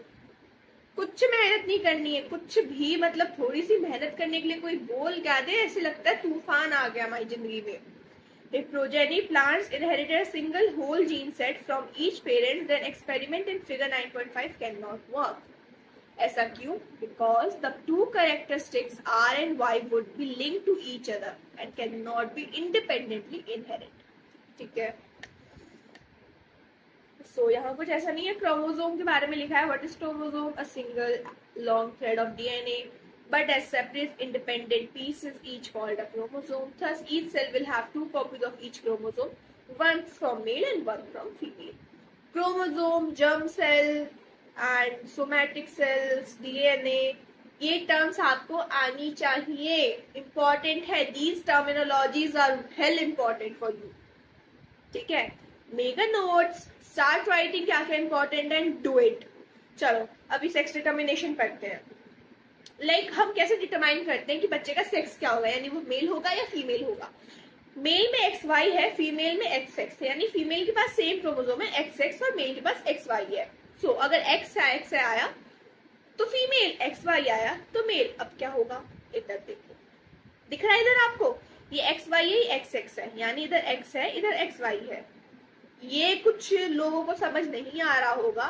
कुछ मेहनत नहीं करनी है, कुछ भी, मतलब थोड़ी सी मेहनत करने के लिए कोई बोल क्या दे, ऐसे लगता है तूफान आ गया हमारी जिंदगी में। If progeny plants inherited a single whole gene set from each parent, then experiment in figure 9.5 cannot work. ऐसा क्यों? Because the 2 characteristics R and Y would be linked to each other and cannot be independently inherited. ठीक है? So यहाँ कुछ ऐसा नहीं है। Chromosome के बारे में लिखा है, what is chromosome? A single long thread of DNA, but as separate independent pieces, each called a chromosome. Thus, each cell will have 2 copies of each chromosome, one from male and one from female. Chromosome, germ cell, and somatic cells, DNA, ये terms आपको आनी चाहिए, important है। These terminologies are hell important for you, ठीक है। Make a notes, start writing क्या क्या important and do it। चलो अभी सेक्स डिटर्मिनेशन पढ़ते हैं। हम कैसे डिटरमाइन करते हैं कि बच्चे का सेक्स क्या होगा, यानी वो मेल होगा या फीमेल होगा। मेल में XY है, फीमेल में XX है, यानी फीमेल के पास सेम क्रोमोसोम है XX और मेल के पास XY है। सो अगर X आया तो फीमेल एक्स वाई आया तो मेल। अब क्या होगा, इधर देखो, दिख रहा है इधर आपको, ये एक्स वाई है, एक्स एक्स है, यानी इधर एक्स है इधर एक्स वाई है। ये कुछ लोगों को समझ नहीं आ रहा होगा,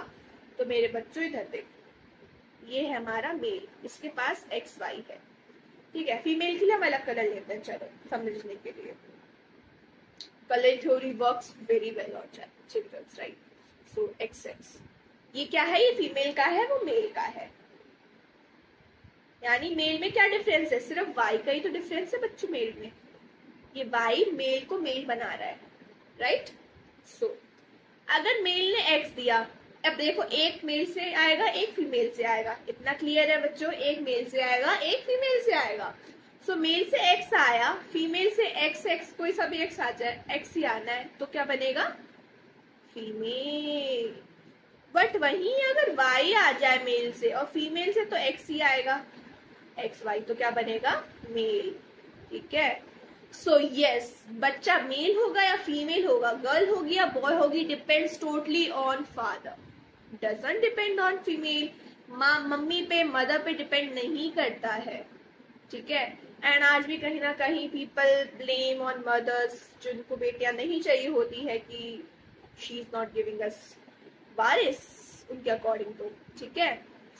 तो मेरे बच्चों इधर देखो, ये है हमारा मेल, इसके पास एक्स वाई है, ठीक है। फीमेल के लिए हम अलग कलर लेते हैं, चलो समझने के लिए। Colour theory works very well on childrens, right. So X X, ये क्या है, ये फीमेल का है, वो मेल का है। यानी मेल में क्या डिफरेंस है, सिर्फ वाई का ही तो डिफरेंस है बच्चों मेल में। ये वाई मेल को मेल बना रहा है, राइट। सो अगर मेल ने एक्स दिया, अब देखो एक मेल से आएगा एक फीमेल से आएगा, इतना क्लियर है बच्चों, एक मेल से आएगा एक फीमेल से आएगा। सो मेल से एक्स आया, फीमेल से एक्स एक्स कोई सा भी एक्स आ जाए, एक्स ही आना है, तो क्या बनेगा, फीमेल। बट वहीं अगर वाई आ जाए मेल से और फीमेल से, तो एक्स ही आएगा, एक्स वाई, तो क्या बनेगा, मेल, ठीक है। सो यस, बच्चा मेल होगा या फीमेल होगा, गर्ल होगी या बॉय होगी, depends totally on father, doesn't depend on female. Mummy पे, मदर पे डिपेंड नहीं करता है, ठीक है। एंड आज भी कहीं ना कहीं पीपल ब्लेम ऑन मदर्स, जिनको बेटियां नहीं चाहिए होती है, कि she is not giving us वारिस उनके अकॉर्डिंग, तो ठीक है।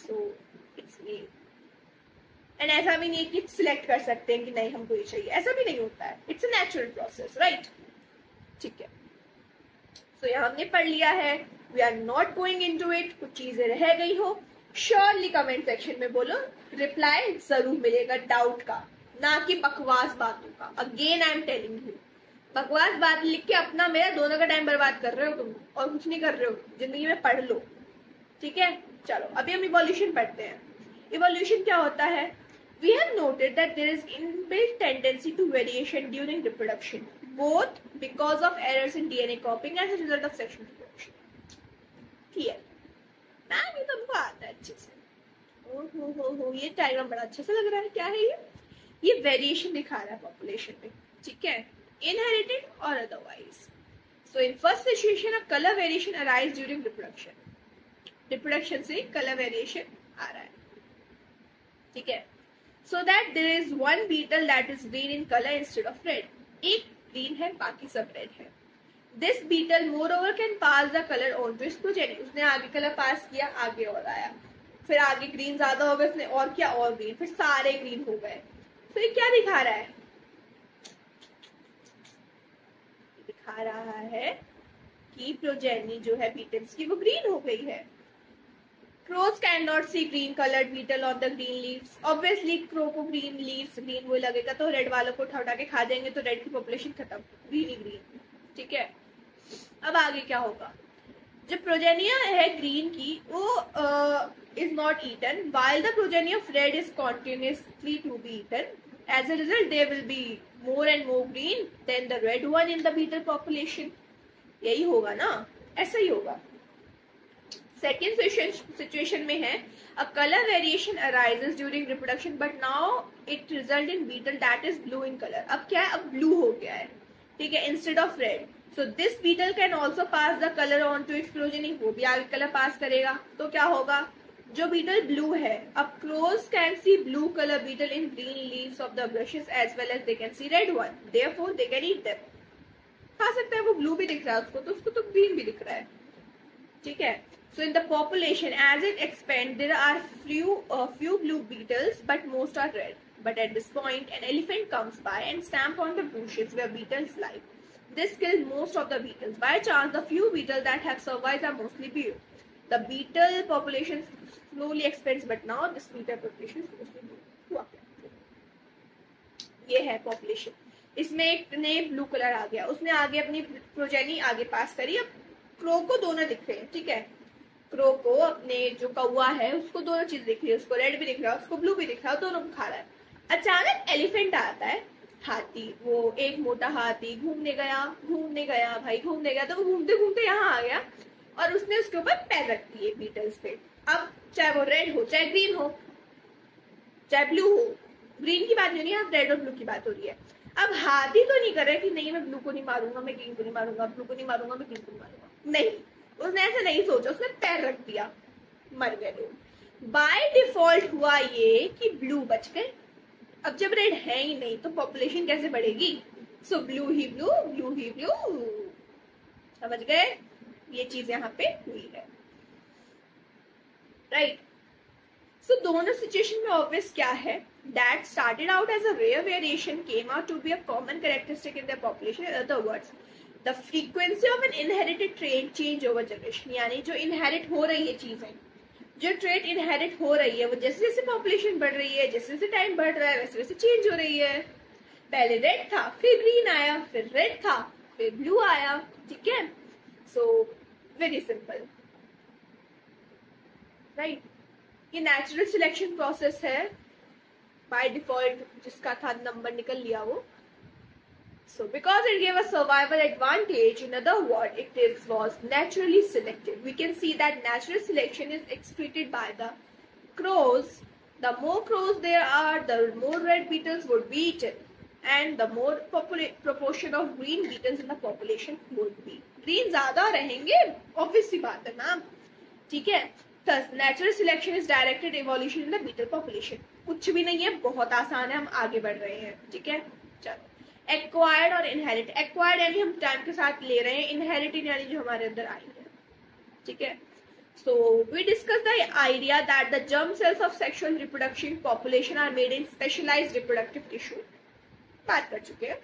So it's me. एंड ऐसा भी नहीं कि सिलेक्ट कर सकते हैं कि नहीं हमको ये चाहिए, ऐसा भी नहीं होता है, it's a natural process, right, ठीक है। सो यहाँ हमने पढ़ लिया है, we are not going into it. कुछ चीजें रह गई हो, श्योरली कमेंट सेक्शन में बोलो, रिप्लाई जरूर मिलेगा डाउट का, ना कि बकवास बातों का। Again I am telling you, बकवास बात लिख के अपना मेरा दोनों का टाइम बर्बाद कर रहे हो तुम, और कुछ नहीं कर रहे हो, जिंदगी में पढ़ लो, ठीक है। चलो अभी हम इवोल्यूशन पढ़ते हैं। इवोल्यूशन क्या होता है, we have noted that there is inbuilt tendency to variation during reproduction, both because of errors in DNA copying as a result of sexual reproduction. Clear? Ma'am ये तुमको आता है अच्छे से। हो ये डायग्राम बड़ा अच्छा सा लग रहा है, क्या है ये वेरिएशन दिखा रहा है पॉपुलेशन में, ठीक है, इनहेरिटेड और otherwise. So in first situation a colour variation arise during reproduction, reproduction से कलर वेरिएशन आ रहा है, ठीक है। So that there is one beetle that is green in color instead of red. एक green है, बाकी सब red है। This beetle moreover can pass the color on to its progeny. उसने आगे कलर पास किया, आगे और आया, फिर आगे ग्रीन ज्यादा हो गया, उसने और किया और ग्रीन, फिर सारे ग्रीन हो गए। तो ये क्या दिखा रहा है, दिखा रहा है कि प्रोजेनी जो है बीटल्स की वो ग्रीन हो गई है। Crows cannot see green colored beetle on the green leaves. Obviously crow को green leaves, green वो लगेगा, तो रेड वालों को उठा के खा जाएंगे, तो रेड की पॉपुलेशन खत्म, ग्रीन ही ग्रीन, ठीक है। अब आगे क्या होगा, जो प्रोजेनिया है ग्रीन की, वो is not eaten, while the progeny of red is continuously to be eaten. As a result, there will be more and more green than the red one in the beetle population. यही होगा ना, ऐसा ही होगा। Second situation में है, a colour variation arises during reproduction but now it result in beetle that is blue in colour. अब क्या है, अब ब्लू हो गया है, ठीक है, instead of red. So this beetle can also pass the colour on to its progeny, वो भी आगे कलर पास करेगा, तो क्या होगा, जो बीटल ब्लू है, अब crows can see blue colour beetle in green leaves of the bushes as well as they can see red one, therefore they can eat them. खा सकता है, वो ब्लू भी दिख रहा है उसको, तो उसको तो ग्रीन भी दिख रहा है, ठीक है। So in the population, as it expands, there are few blue beetles, but most are red. But at this point, an elephant comes by and stamp on the bushes where beetles live. This kills most of the beetles. By chance, the few beetles that have survived are mostly blue. The beetle population slowly expands, but now this beetle population is mostly blue. ये है population. इसमें एक ने blue colour आ गया, उसने आगे अपनी progeny आगे पास करी। अब क्रो को दोनों दिख रहे हैं, ठीक है, क्रो को अपने जो कौवा है उसको दोनों चीज दिख रही है, उसको रेड भी दिख रहा है, उसको ब्लू भी दिख रहा है, दोनों खा रहा है। अचानक एलिफेंट आता है, हाथी, वो एक मोटा हाथी घूमने गया भाई, घूमने गया, तो वो घूमते घूमते यहाँ आ गया और उसने उसके ऊपर पैर रख दिए बीटल्स पे। अब चाहे वो रेड हो, चाहे ग्रीन हो, चाहे ब्लू हो, ग्रीन की बात नहीं हो रही है, रेड और ब्लू की बात हो रही है। अब हाथी तो नहीं कर रहा कि नहीं मैं ब्लू को नहीं मारूंगा, मैं ग्रीन को नहीं मारूंगा, ब्लू को नहीं मारूंगा, मैं ग्रीन को नहीं मारूंगा, नहीं, उसने ऐसे नहीं सोचा, उसने पैर रख दिया, मर गए लोग। बाय डिफॉल्ट हुआ ये कि ब्लू बच गए। अब जब रेड है ही नहीं तो पॉपुलेशन कैसे बढ़ेगी? सो ब्लू ही ब्लू, ब्लू ही ब्लू। समझ गए? ये चीज यहाँ पे हुई है, राइट। सो दोनों सिचुएशन में ऑब्वियस क्या है, that started out as a rare variation came out to be a common characteristic in their population. In other words, the frequency of an inherited trait change over generation, यानी जो inherit हो रही है चीजें, जो trait inherit हो रही है वो जैसे जैसे पॉपुलेशन बढ़ रही है, जैसे जैसे टाइम बढ़ रहा है, वैसे वैसे चेंज हो रही है। पहले रेड था, फिर ग्रीन आया, फिर रेड था, फिर ब्लू आया। ठीक है, सो वेरी सिंपल, राइट। ये नेचुरल सिलेक्शन प्रोसेस है बाय डिफॉल्ट, जिसका था नंबर निकल लिया वो। So because it gave a survival advantage, in other words, was naturally selected. We can see that natural selection is excreted by the crows. The more crows there are, the more red beetles would be eaten, and the more proportion of green beetles in the population would be. Green ज़्यादा रहेंगे, obvious सी बात है ना, ठीक है। Thus, natural selection is directed evolution in the beetle population. कुछ भी नहीं है, बहुत आसान है, हम आगे बढ़ रहे हैं, ठीक है। चलो, एक्वायर्ड और इनहेरिट। एक्वायर्ड यानी हम टाइम के साथ ले रहे हैं, इनहेरिटेड यानी जो हमारे अंदर आई है, ठीक है। So we discuss the idea that the germ cells of sexual reproduction population are made in specialised reproductive tissue, बात कर चुके हैं।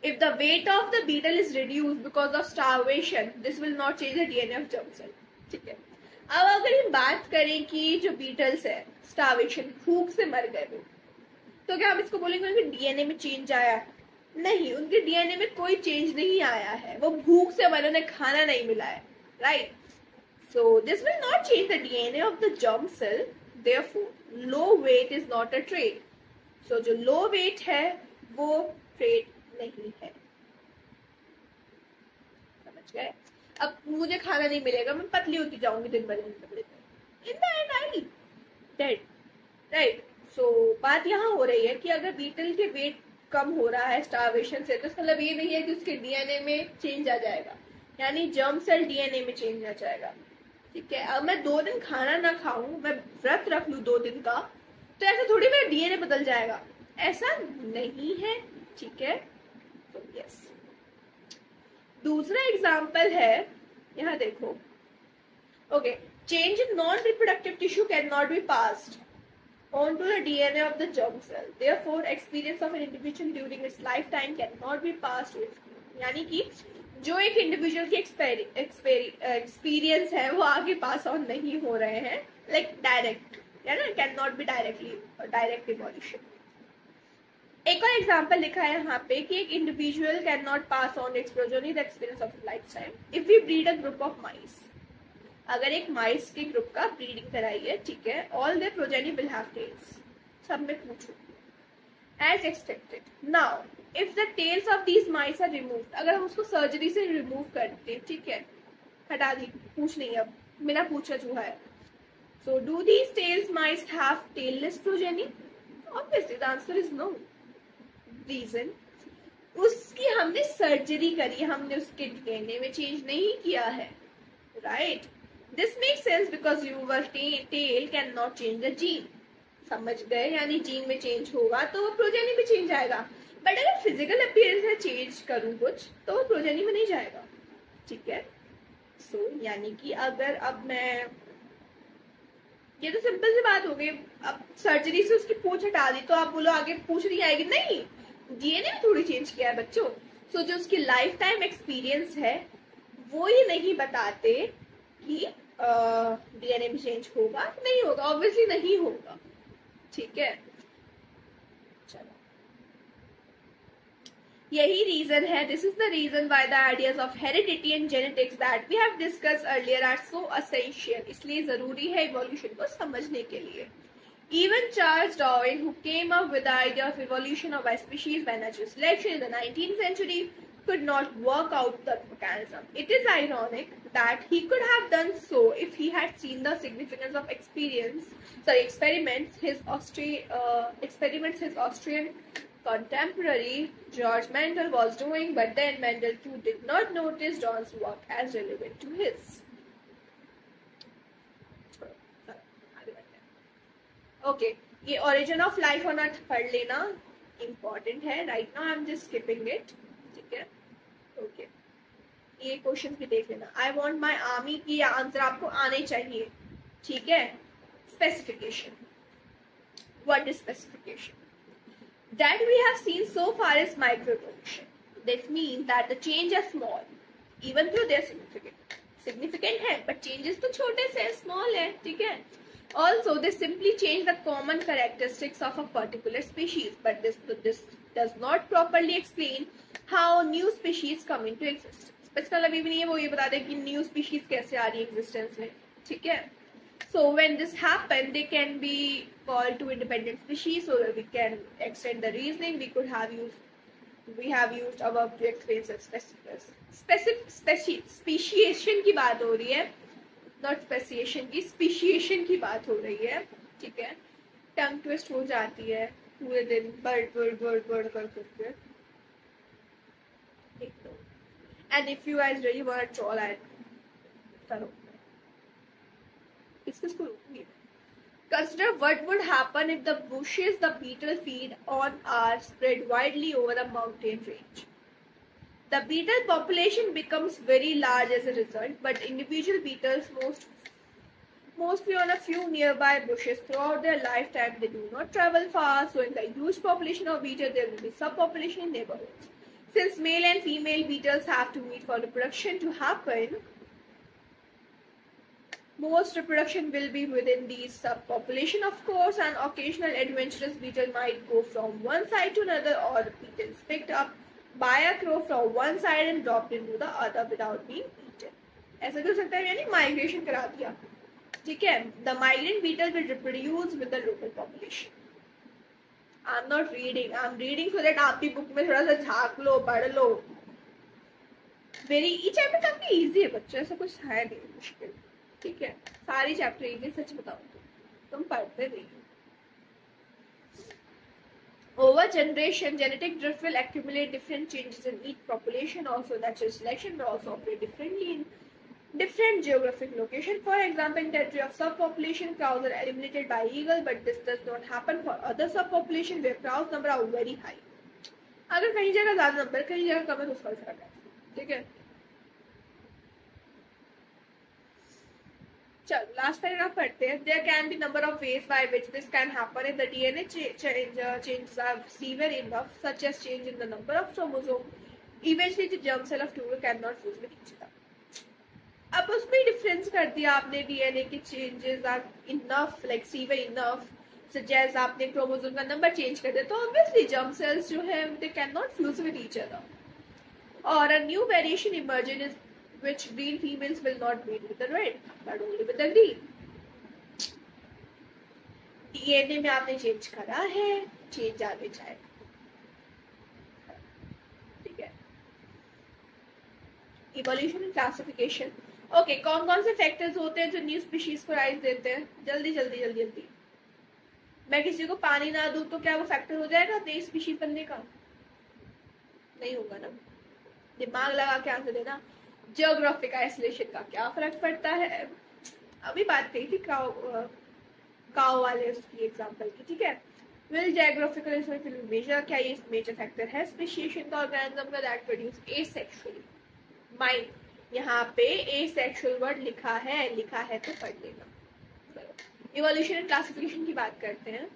If the weight of the beetle is reduced because of starvation, this will not change the DNA of germ cell, ठीक है। अब अगर हम बात करें कि जो बीटल्स है स्टार्वेशन, भूख से मर गए वो, तो क्या हम इसको बोलेंगे उनके डीएनए में चेंज आया? नहीं, उनके डीएनए में कोई चेंज नहीं आया है, वो भूख से मरे, उन्हें खाना नहीं मिला है, right. So this will not change the DNA of the germ cell, therefore low weight is not a trait. So जो लो वेट है वो ट्रेट नहीं है, समझ गए? अब मुझे खाना नहीं मिलेगा, मैं पतली होती जाऊंगी दिन ब दिन, in the end I dead, right. So बात यहाँ हो रही है कि अगर बीटल के वेट कम हो रहा है स्टार्वेशन से, तो इसका मतलब ये नहीं है कि उसके डीएनए में चेंज आ जाएगा, यानी जर्म सेल डीएनए में चेंज आ जाएगा, ठीक है। अब मैं 2 दिन खाना ना खाऊं, मैं व्रत रख लूं 2 दिन का, तो ऐसा थोड़ी मेरा डीएनए बदल जाएगा, ऐसा नहीं है, ठीक है। तो यस, दूसरा एग्जाम्पल है, यहाँ देखो, okay, change in non reproductive tissue can not be passed on to the DNA of the germ cell. Therefore, experience of an individual during its lifetime cannot be passed to its group. यानी कि जो एक individual की experience है वो आगे pass on नहीं हो रहे हैं, लाइक डायरेक्ट, है ना, can not be direct evolution. एक और एग्जांपल लिखा है यहाँ पे कि एक individual can not pass on its progeny the experience of life time if we breed a group of mice. अगर एक माइस के ग्रुप का ब्रीडिंग कराई है, ठीक है, all their progeny will have tails, सब में पूछो as expected. Now if the tails of these mice are removed, अगर हम उसको सर्जरी से रिमूव करते हैं, ठीक है, हटा दी, पूछ नहीं, अब मेरा पूछा चूहा है। So do these tails mice have tailless progeny? Obviously the answer is no. Reason, उसकी हमने सर्जरी करी, हमने उसके डीएनए में चेंज नहीं किया है, right. This makes sense because your tail cannot change the gene. समझ गए? यानी जीन में चेंज होगा तो वो प्रोजेनी में चेंज आएगा, बट अगर फिजिकल अपीयरेंस में चेंज करूं कुछ तो वो प्रोजेनी में नहीं जाएगा, ठीक है। सो यानी कि अगर अब मैं, ये तो सिंपल सी बात हो गई, अब सर्जरी से उसकी पूंछ हटा दी तो आप बोलो आगे पूंछ नहीं आएगी, नहीं, डीएनए में थोड़ी चेंज किया है बच्चों। सो जो उसकी लाइफ टाइम एक्सपीरियंस है वो ही नहीं बताते कि डीएनए में चेंज होगा नहीं होगा, ऑब्वियसली नहीं होगा, ठीक है। चलो, यही रीजन है, this is the reason why the ideas of heredity and genetics that we have discussed earlier are so essential, इसलिए जरूरी है इवोल्यूशन को समझने के लिए। Even Charles Darwin, who came up with the idea of evolution of a species by natural selection in the 19th century, could not work out the mechanism. It is ironic that he could have done so if he had seen the significance of experiments his Austrian contemporary George Mendel was doing, but then Mendel too did not notice Darwin's work as relevant to his. Okay, ये origin of life on earth पढ़ लेना, important है। Right now I am just skipping it, ठीक है। Okay, ये question भी देख लेना। आई वॉन्ट माई आर्मी की आंसर आपको आने चाहिए, ठीक है। Specification, what is specification? That we have seen so far is microevolution. This means that the change are small, even though they are significant. Significant है, but changes तो छोटे से small है, ठीक है। Also, they simply change the common characteristics of a particular species, but this does not properly explain how new species come into existence. इसका मतलब ये भी नहीं है वो ये बता दे कि new species कैसे आ रही है existence में, ठीक है। So when this happens, they can be called to independent species, so that we can extend the reasoning. We have used above to explain specific speciation की बात हो रही है, not speciation की, speciation की बात हो रही है, ठीक है। टंग ट्विस्ट हो जाती है पूरे दिन बर्ड कर करके। And if you guys really want to draw that, करो। किसको रुकूंगी। Consider what would happen if the bushes the beetle feed on are spread widely over a mountain range. The beetle population becomes very large as a result, but individual beetles mostly on a few nearby bushes throughout their lifetime. They do not travel far, so in the huge population of beetles, there will be subpopulation in neighborhoods. Since male and female beetles have to meet for reproduction to happen, most reproduction will be within these subpopulation, of course, and occasional adventurous beetle might go from one side to another, or beetles picked up by a crow from one side and dropped into the other without being eaten. ऐसा भी हो सकता है, यानी migration करा दिया, ठीक है। The migrant beetle will reproduce with the local population. I'm not reading, I'm reading so that आप भी बुक में थोड़ा सा झाँक लो, पढ़ लो। ये चैप्टर काफी इजी है बच्चों, ऐसा कुछ है नहीं मुश्किल, ठीक है। सारी चैप्टर इजी, सच बताऊं तो तुम पढ़ते नहीं। Over generation, genetic drift will accumulate different changes in each population. Also, natural selection will also operate differently in different geographic location. For example, in territory of subpopulation, crows are eliminated by eagle, but this does not happen for other subpopulation where crows number are very high. अगर कहीं जगह ज्यादा number, कहीं जगह कम है, तो उसका फर्क है, ठीक है। चलो लास्ट पैराग्राफ पढ़ते हैं। There can be number of ways by which this can happen if the DNA changes are severe enough, such as change in the number of chromosome. Eventually, the germ cell of two cannot fuse with each other. अब उसमें difference कर दिया आपने, DNA के changes are enough, like severe enough, such as आपने chromosome का number change कर दिया, तो ऑब्वियसली जर्म सेल्स जो है they can not fuse with each other, और a new variation emerged is which green females will not mate with the red, but only with the green. DNA में आपने change करा है, change आगे जाएगा, ठीक है। Evolution and classification. ओके, कौन कौन से फैक्टर्स होते हैं जो न्यू स्पीशीज को राइज देते हैं? जल्दी जल्दी जल्दी जल्दी। मैं किसी को पानी ना दूं तो क्या वो फैक्टर हो जाएगा नई स्पीशीज बनने का? नहीं होगा ना। दिमाग लगा के आंसर देना। जियोग्राफिक आइसोलेशन का क्या फर्क पड़ता है? अभी बात कही थी काओ वाले उसकी एग्जांपल की, ठीक है। विल जियोग्राफिकल आइसोलेशन मेजर, क्या ये मेजर फैक्टर है स्पेसिएशन का ऑर्गेनिज्म का दैट प्रोड्यूस एसेक्सुअली? माइंड, यहाँ पे एसेक्सुअल वर्ड लिखा है तो पढ़ लेना। इवोल्यूशन एंड क्लासिफिकेशन की बात करते हैं।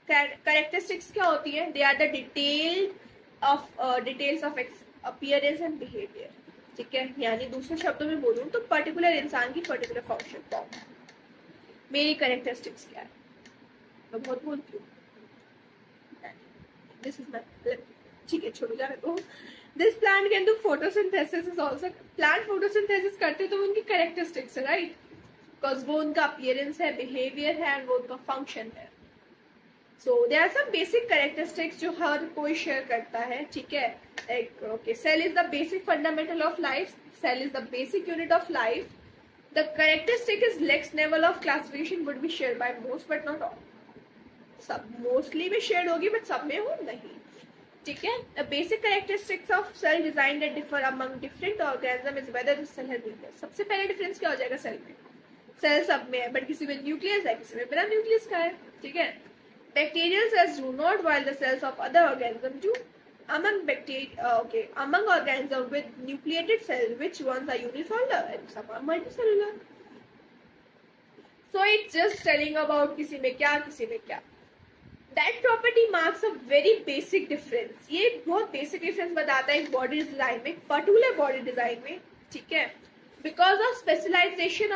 कैरेक्टरिस्टिक्स क्या होती है? They are the details of appearance and behaviour, ठीक है। यानी दूसरे शब्दों में बोलूं तो पर्टिकुलर इंसान की पर्टिकुलर फंक्शन फॉर्म। मेरी कैरेक्टरिस्टिक्स क्या है? मैं बहुत बोलती हूँ, दिस इज माय, ठीक है छोड़ो जाने दो। This plant can do photosynthesis is also, plant photosynthesis करते तो उनकी कैरेक्टरिस्टिक्स है, राइट, बिकॉज वो उनका अपीयरेंस है, बिहेवियर है, एंड वो उनका फंक्शन है। So there are some basic characteristics जो हर कोई शेयर करता है, ठीक है। Like okay, cell is the basic fundamental of life. Cell is the basic unit of life. The characteristic is next level of classification would be shared by most but not all. सब mostly में shared होगी but सब में हो नहीं, ठीक है। The basic characteristics of cell design that differ among different organisms is whether the cell has weakness. सबसे पहले डिफरेंस क्या हो जाएगा सेल में? सेल सब में है, बट किसी में न्यूक्लियस है, किसी में बिना न्यूक्लियस का है, ठीक है। Bacterial cells do not, while the cells of other organisms do. Among among organisms with nucleated cells, which ones are unicellular and some are multicellular? So it's just telling about किसी में क्या, किसी में क्या. That property marks a very basic difference. ये बहुत basic difference बताता है एक body design में, particular body design में, ठीक है. Because of specialization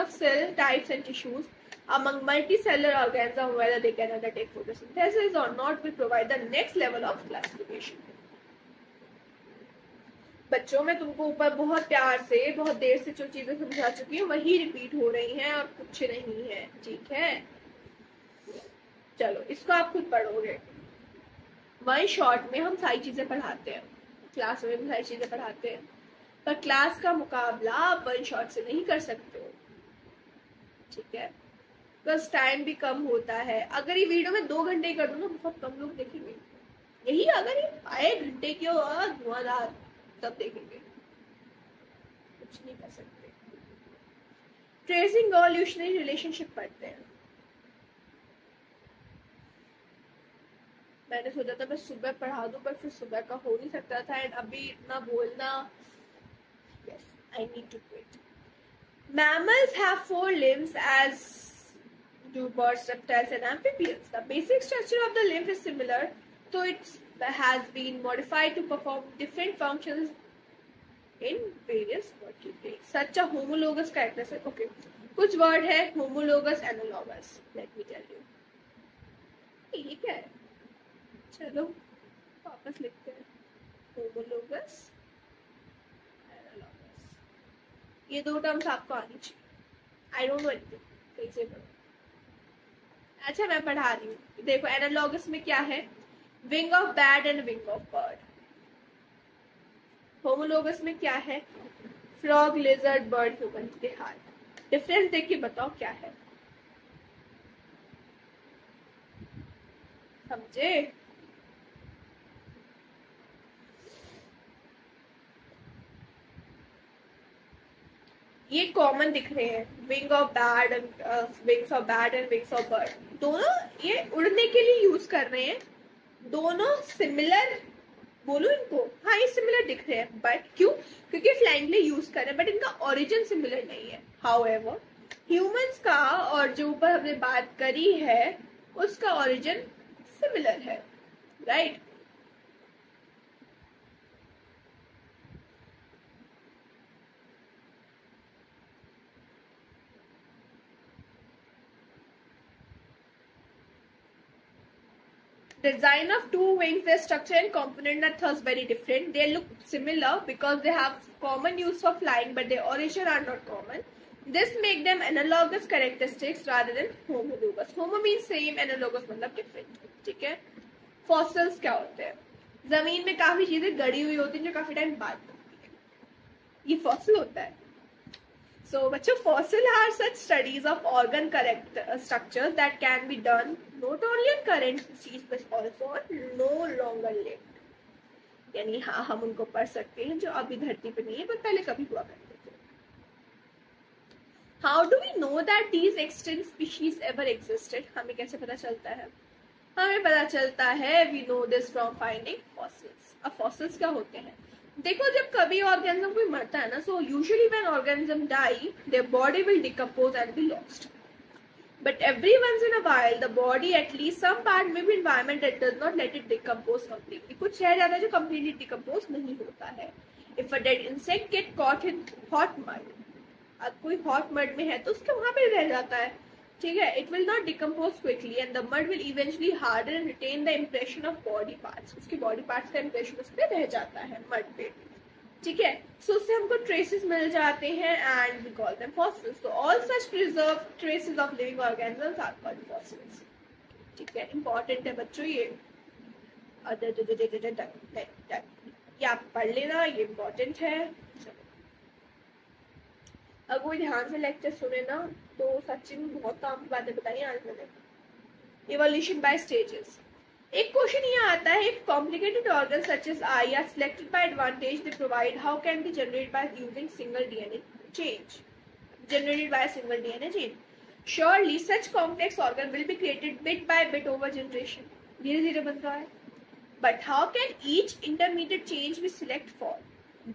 of cell types and tissues among multicellular organisms, whether they can undertake photosynthesis or not will provide the next level of classification. बच्चों में तुमको ऊपर बहुत प्यार से बहुत देर से जो चीजें समझा चुकी हूँ वही रिपीट हो रही हैं और कुछ नहीं है, ठीक है। चलो इसको आप खुद पढ़ोगे। वन शॉट में हम सारी चीजें पढ़ाते हैं, क्लास में भी सारी चीजें पढ़ाते हैं, पर क्लास का मुकाबला आप वन शॉट से नहीं कर सकते हो, ठीक है, बिकॉज टाइम भी कम होता है। अगर ये वीडियो में 2 घंटे कर दूं ना बहुत कम लोग देखेंगे, यही अगर ये आए घंटे की और धुआंधार तब देखेंगे, कुछ नहीं कर सकते। ट्रेसिंग इवोल्यूशनरी रिलेशनशिप पढ़ते हैं। मैंने सोचा था मैं सुबह पढ़ा दूं पर फिर सुबह का हो नहीं सकता था, एंड अभी इतना बोलना, yes, I need to quit. Mammals have 4 limbs as do birds, reptiles and amphibians. The basic structure of the limb is similar, so it has been modified to perform different functions in various vertebrates. Such a homologous characteristic. Okay, कुछ word है homologous, analogous. Let me tell you. ये क्या है? चलो वापस लिखते हैं। homologous, analogous. ये 2 टर्म्स आपको आनी चाहिए। I don't know anything. कैसे पढ़ो? अच्छा मैं पढ़ा रही हूँ। देखो एनालॉगस में क्या है, wing of bat and wing of bird. Homologous में क्या है, फ्रॉग, लिजर्ड, बर्ड, ह्यूमन के हाथ। डिफरेंस देख के बताओ क्या है, समझे? ये कॉमन दिख रहे हैं, wing of bat and wings of bat and wings of bird, दोनों ये उड़ने के लिए यूज कर रहे हैं, दोनों सिमिलर, बोलो इनको, हाँ ये सिमिलर दिख रहे हैं, बट क्यों? क्योंकि फ्लाइंग के लिए यूज कर रहे हैं, बट इनका ओरिजिन सिमिलर नहीं है। हाउएवर ह्यूमंस का और जो ऊपर हमने बात करी है उसका ओरिजिन सिमिलर है, right? Design of 2 wings, their structure and component are thus very different. They look similar because they have common use for flying, but their origin are not common. This make them analogous characteristics rather than homologous. Homo means same, analogous मतलब different, ठीक है? Fossils क्या होते हैं? जमीन में काफी चीजें गड़ी हुई होती हैं जो काफी टाइम बाद बनती है, ये fossil होता है। So बच्चों fossil are such studies of organ structures that can be done not only on current species but also on no longer lived. यानी हाँ हम उनको पढ़ सकते हैं जो अभी धरती पे नहीं है पर पहले कभी हुआ करते थे। How do we know that these extinct species ever existed? हमें कैसे पता चलता है? हमें पता चलता है we know this from finding fossils. अब fossils क्या होते हैं? देखो जब कभी ऑर्गेनिज्म कोई मरता है ना, so usually when organism die their body will decompose and be lost, but every once in a while the body at least some part में भी environment that does not let it decompose completely, कुछ रह जाता है जो completely decompose नहीं होता है। If a dead insect get caught in hot mud, अब कोई हॉट मड में है तो उसके वहां पे रह जाता है, ठीक है, it will not decompose quickly and the mud will eventually harden and retain the impression of body parts, उसके बॉडी पार्ट्स का इंप्रेशन उस पर रह जाता है मड पे, ठीक है। सो उससे हमको ट्रेसेस मिल जाते हैं and we call them fossils. So all such preserve traces of living organisms are called fossils, ठीक है। इंपॉर्टेंट है बच्चों ये, ये आप पढ़ लेना, ये इंपॉर्टेंट है। अगर कोई ध्यान से लेक्चर सुने ना तो सच्ची में बहुत काम की बातें बताई आज मैंने। इवोल्यूशन बाय स्टेजेस, एक क्वेश्चन ये आता है, if complicated organ such as eye are selected by advantage they provide, how can be generated by using single DNA change generated by a single DNA gene. Surely such complex organ will be created bit by bit over generation. धीरे धीरे बन रहा है. But how can each intermediate change be selected for?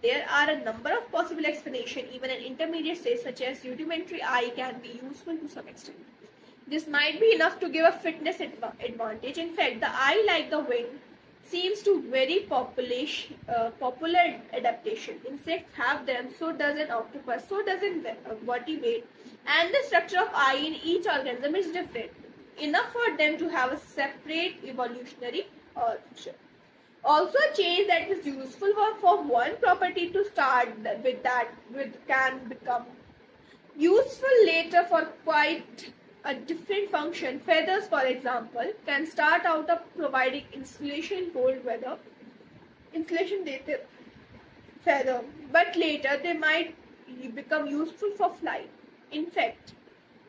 There are a number of possible explanations. Even an intermediate stage such as rudimentary eye can be useful to some extent. This might be enough to give a fitness advantage. In fact, the eye, like the wing, seems to very popular adaptation. Insects have them, so does an octopus, so does a vertebrate, and the structure of eye in each organism is different, enough for them to have a separate evolutionary origin. Also, a change that is useful for one property to start with can become useful later for quite a different function. Feathers, for example, can start out of providing insulation in cold weather. Insulation देते feather, but later they might become useful for flight. In fact,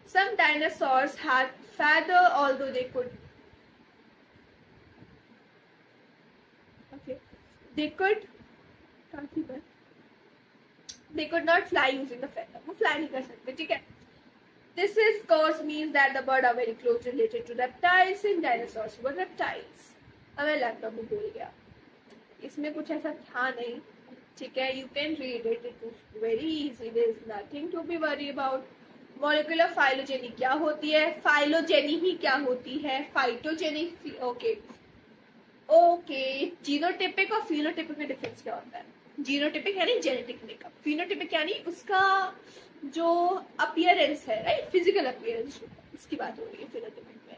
some dinosaurs had feather, although they could. Okay, they could not fly using the feather. वो fly नहीं कर सकते, ठीक है? This is course means that the bird are very closely related to reptiles. In dinosaurs were reptiles. अब मैं laptop में भूल गया. इसमें कुछ ऐसा था नहीं, ठीक है? You can read it. It is very easy. There is nothing to be worried about. Molecular phylogeny क्या होती है? Phylogeny ही क्या होती है? Phytogeny. Okay. जीनोटिपिक और फिनोटिपिक में डिफरेंस क्या होता है? जीनोटिपिक यानी जेनेटिक मेकअप, फिनोटिपिक यानी उसका जो अपीयरेंस है, राइट? फिजिकल अपीयरेंस, इसकी बात हो रही है फिनोटिपिक में.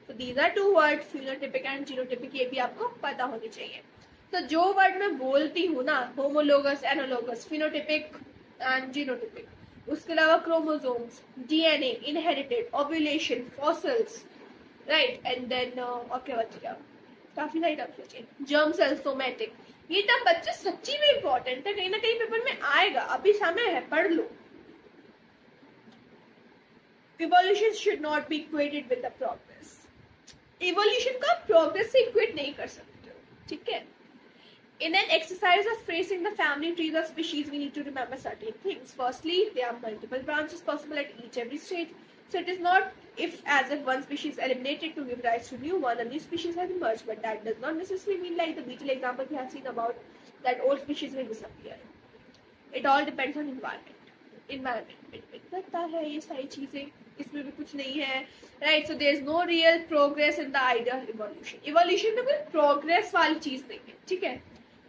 तो these are two word, phenotypic and genotypic. ये भी आपको पता होनी चाहिए. तो जो वर्ड मैं बोलती हूँ ना, homologous, analogous, phenotypic and genotypic, उसके अलावा chromosomes, DNA, inherited, ovulation, fossils, right? And then और क्या बचेगा? काफी सारी टर्म्स बचे. Germ cell, somatic. ये टर्म बच्चे सच्ची में इंपॉर्टेंट है, कहीं ना कहीं पेपर में आएगा. अभी समय है, पढ़ लो. Evolution should not be equated with the progress. Evolution का progress से equate नहीं कर सकते हो, ठीक है? In an exercise of tracing the family trees of species, we need to remember certain things. Firstly, there are multiple branches possible at every stage. So it is not as if one species is eliminated to give rise to new one, a new species has emerged, but that does not necessarily mean like the beetle example we have seen about that old species will disappear. It all depends on environment. Environment depend करता है ये सारी चीजें, इसमें भी कुछ नहीं है, right? So there is no real progress in the idea of evolution. Evolution में कोई progress वाली चीज नहीं है, ठीक है?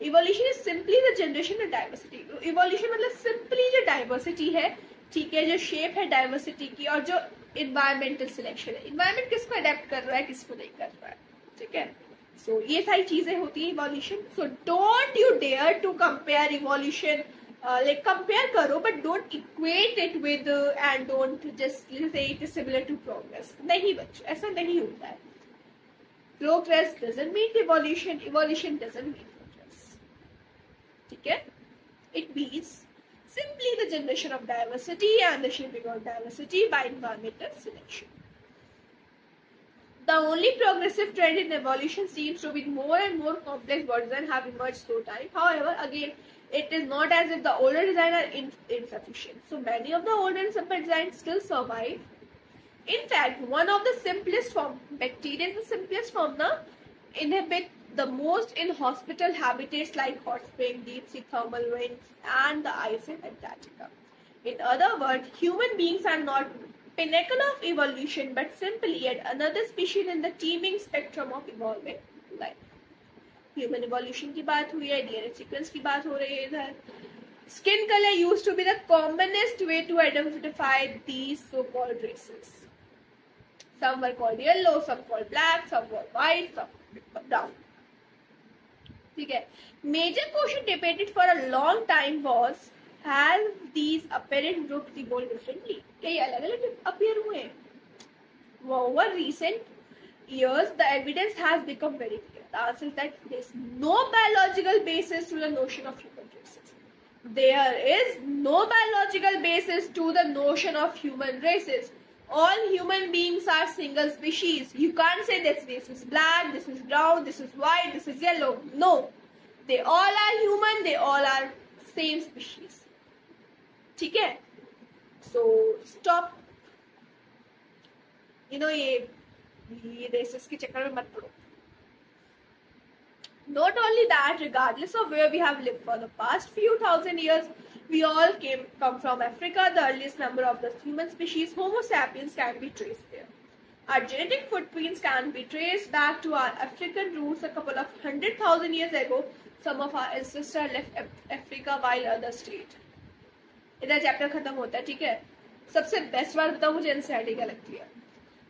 Evolution is simply the generation of diversity. Evolution मतलब simply जो diversity है, ठीक है, जो shape है diversity की, और जो environmental selection है. Environment किसको adapt कर रहा है, किसको नहीं कर रहा है, ठीक है? So ये सारी चीजें होती है evolution. So don't you dare to compare evolution. Like compare करो, but don't equate it with and don't just say it is similar to progress. नहीं बच्चों, ऐसा नहीं होता है. Progress doesn't mean evolution. Evolution doesn't mean progress. ठीक है? It means simply the generation of diversity and the shaping of diversity by environmental selection. The only progressive trend in evolution seems to be more and more complex versions have emerged through time. However, again, it is not as if the older designs are insufficient. So many of the older and simple designs still survive. In fact, one of the simplest form, bacteria is the simplest form, inhabit the most in hospital habitats like hot spring, deep sea thermal vents, and the ice in Antarctica. In other words, human beings are not pinnacle of evolution, but simply yet another species in the teeming spectrum of evolving life. Human evolution की बात हुई है, DNA sequence की बात हो रही है इधर. Skin colour used to be the commonest way to identify these so called races. Some were called yellow, some called black, some were white, some brown. ठीक है. Major question debated for a long time was have these apparent groups evolve differently. कई अलग अलग appear हुए. Over recent years the evidence has become very clear. The answer is that there is no biological basis to the notion of human races. There is no biological basis to the notion of human races. All human beings are single species. You can't say that this is black, this is brown, this is white, this is yellow. No. They all are human, they all are same species. ठीक है, so stop, ये races के चक्कर में मत पड़ो. Not only that, regardless of where we have lived for the past few thousand years, we all come from Africa. The earliest member of the human species, Homo sapiens, can be traced there. Our genetic footprints can be traced back to our African roots a couple of 100,000 years ago. Some of our ancestors left Africa while others stayed. इधर chapter खत्म होता है. ठीक है, सबसे best बात बताओ मुझे एनसीईआरटी क्या लगती है.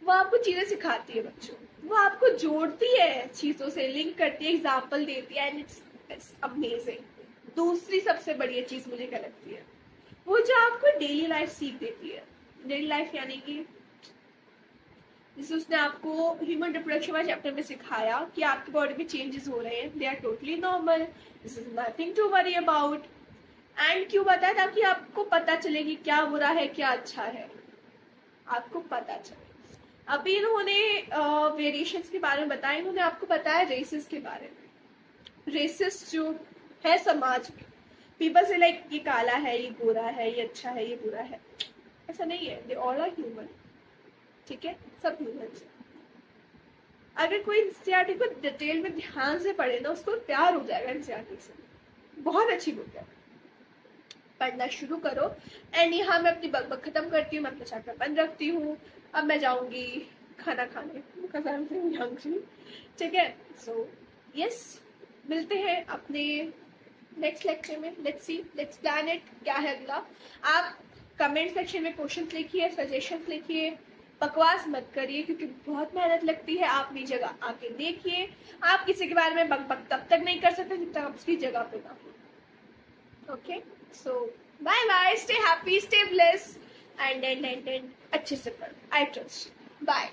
वो आपको चीजें सिखाती है बच्चों, वो आपको जोड़ती है चीजों से, लिंक करती है, एग्जाम्पल देती है, एंड इट्स अमेजिंग. दूसरी सबसे बड़ी चीज मुझे क्या लगती है, वो जो आपको डेली लाइफ सीख देती है. डेली लाइफ यानी कि जैसे उसने आपको ह्यूमन रिप्रोडक्शन वाले चैप्टर में सिखाया कि आपकी बॉडी में चेंजेस हो रहे हैं, they are totally normal, this is nothing to worry about. And क्यों बताया, ताकि आपको पता चले कि क्या बुरा है क्या अच्छा है, आपको पता चले. अभी इन्होंने वेरिएशंस के बारे में बताया, इन्होंने आपको बताया रेसेस के बारे में. रेसेस जो है समाज में, पीपल से लाइक ये काला है, ये गोरा है, ये अच्छा है, ये बुरा है, ऐसा नहीं है. They all are human. ठीक है, सब ह्यूमन है. अगर कोई एनसीईआरटी को डिटेल में ध्यान से पढ़े ना, उसको प्यार हो जाएगा एनसीईआरटी से. बहुत अच्छी बुक है, पढ़ना शुरू करो. एंड यहाँ मैं अपनी बकबक खत्म करती हूँ, मैं अपना चैप्टर बंद रखती हूँ. अब मैं जाऊंगी खाना खाने, ठीक है. सो यस, मिलते हैं अपने नेक्स्ट लेक्चर में. Let's see, let's plan it, क्या है अगला. आप कमेंट सेक्शन में क्वेश्चंस लिखिए, सजेशंस लिखिए, बकवास मत करिए क्योंकि बहुत मेहनत लगती है. आप अपनी जगह आके देखिए. आप किसी के बारे में बकबक तब तक नहीं कर सकते जब तक आप उसकी जगह पे ना हो. Okay, so bye bye, stay happy, stay blessed, and अच्छे से पढ़ो. I trust you. Bye.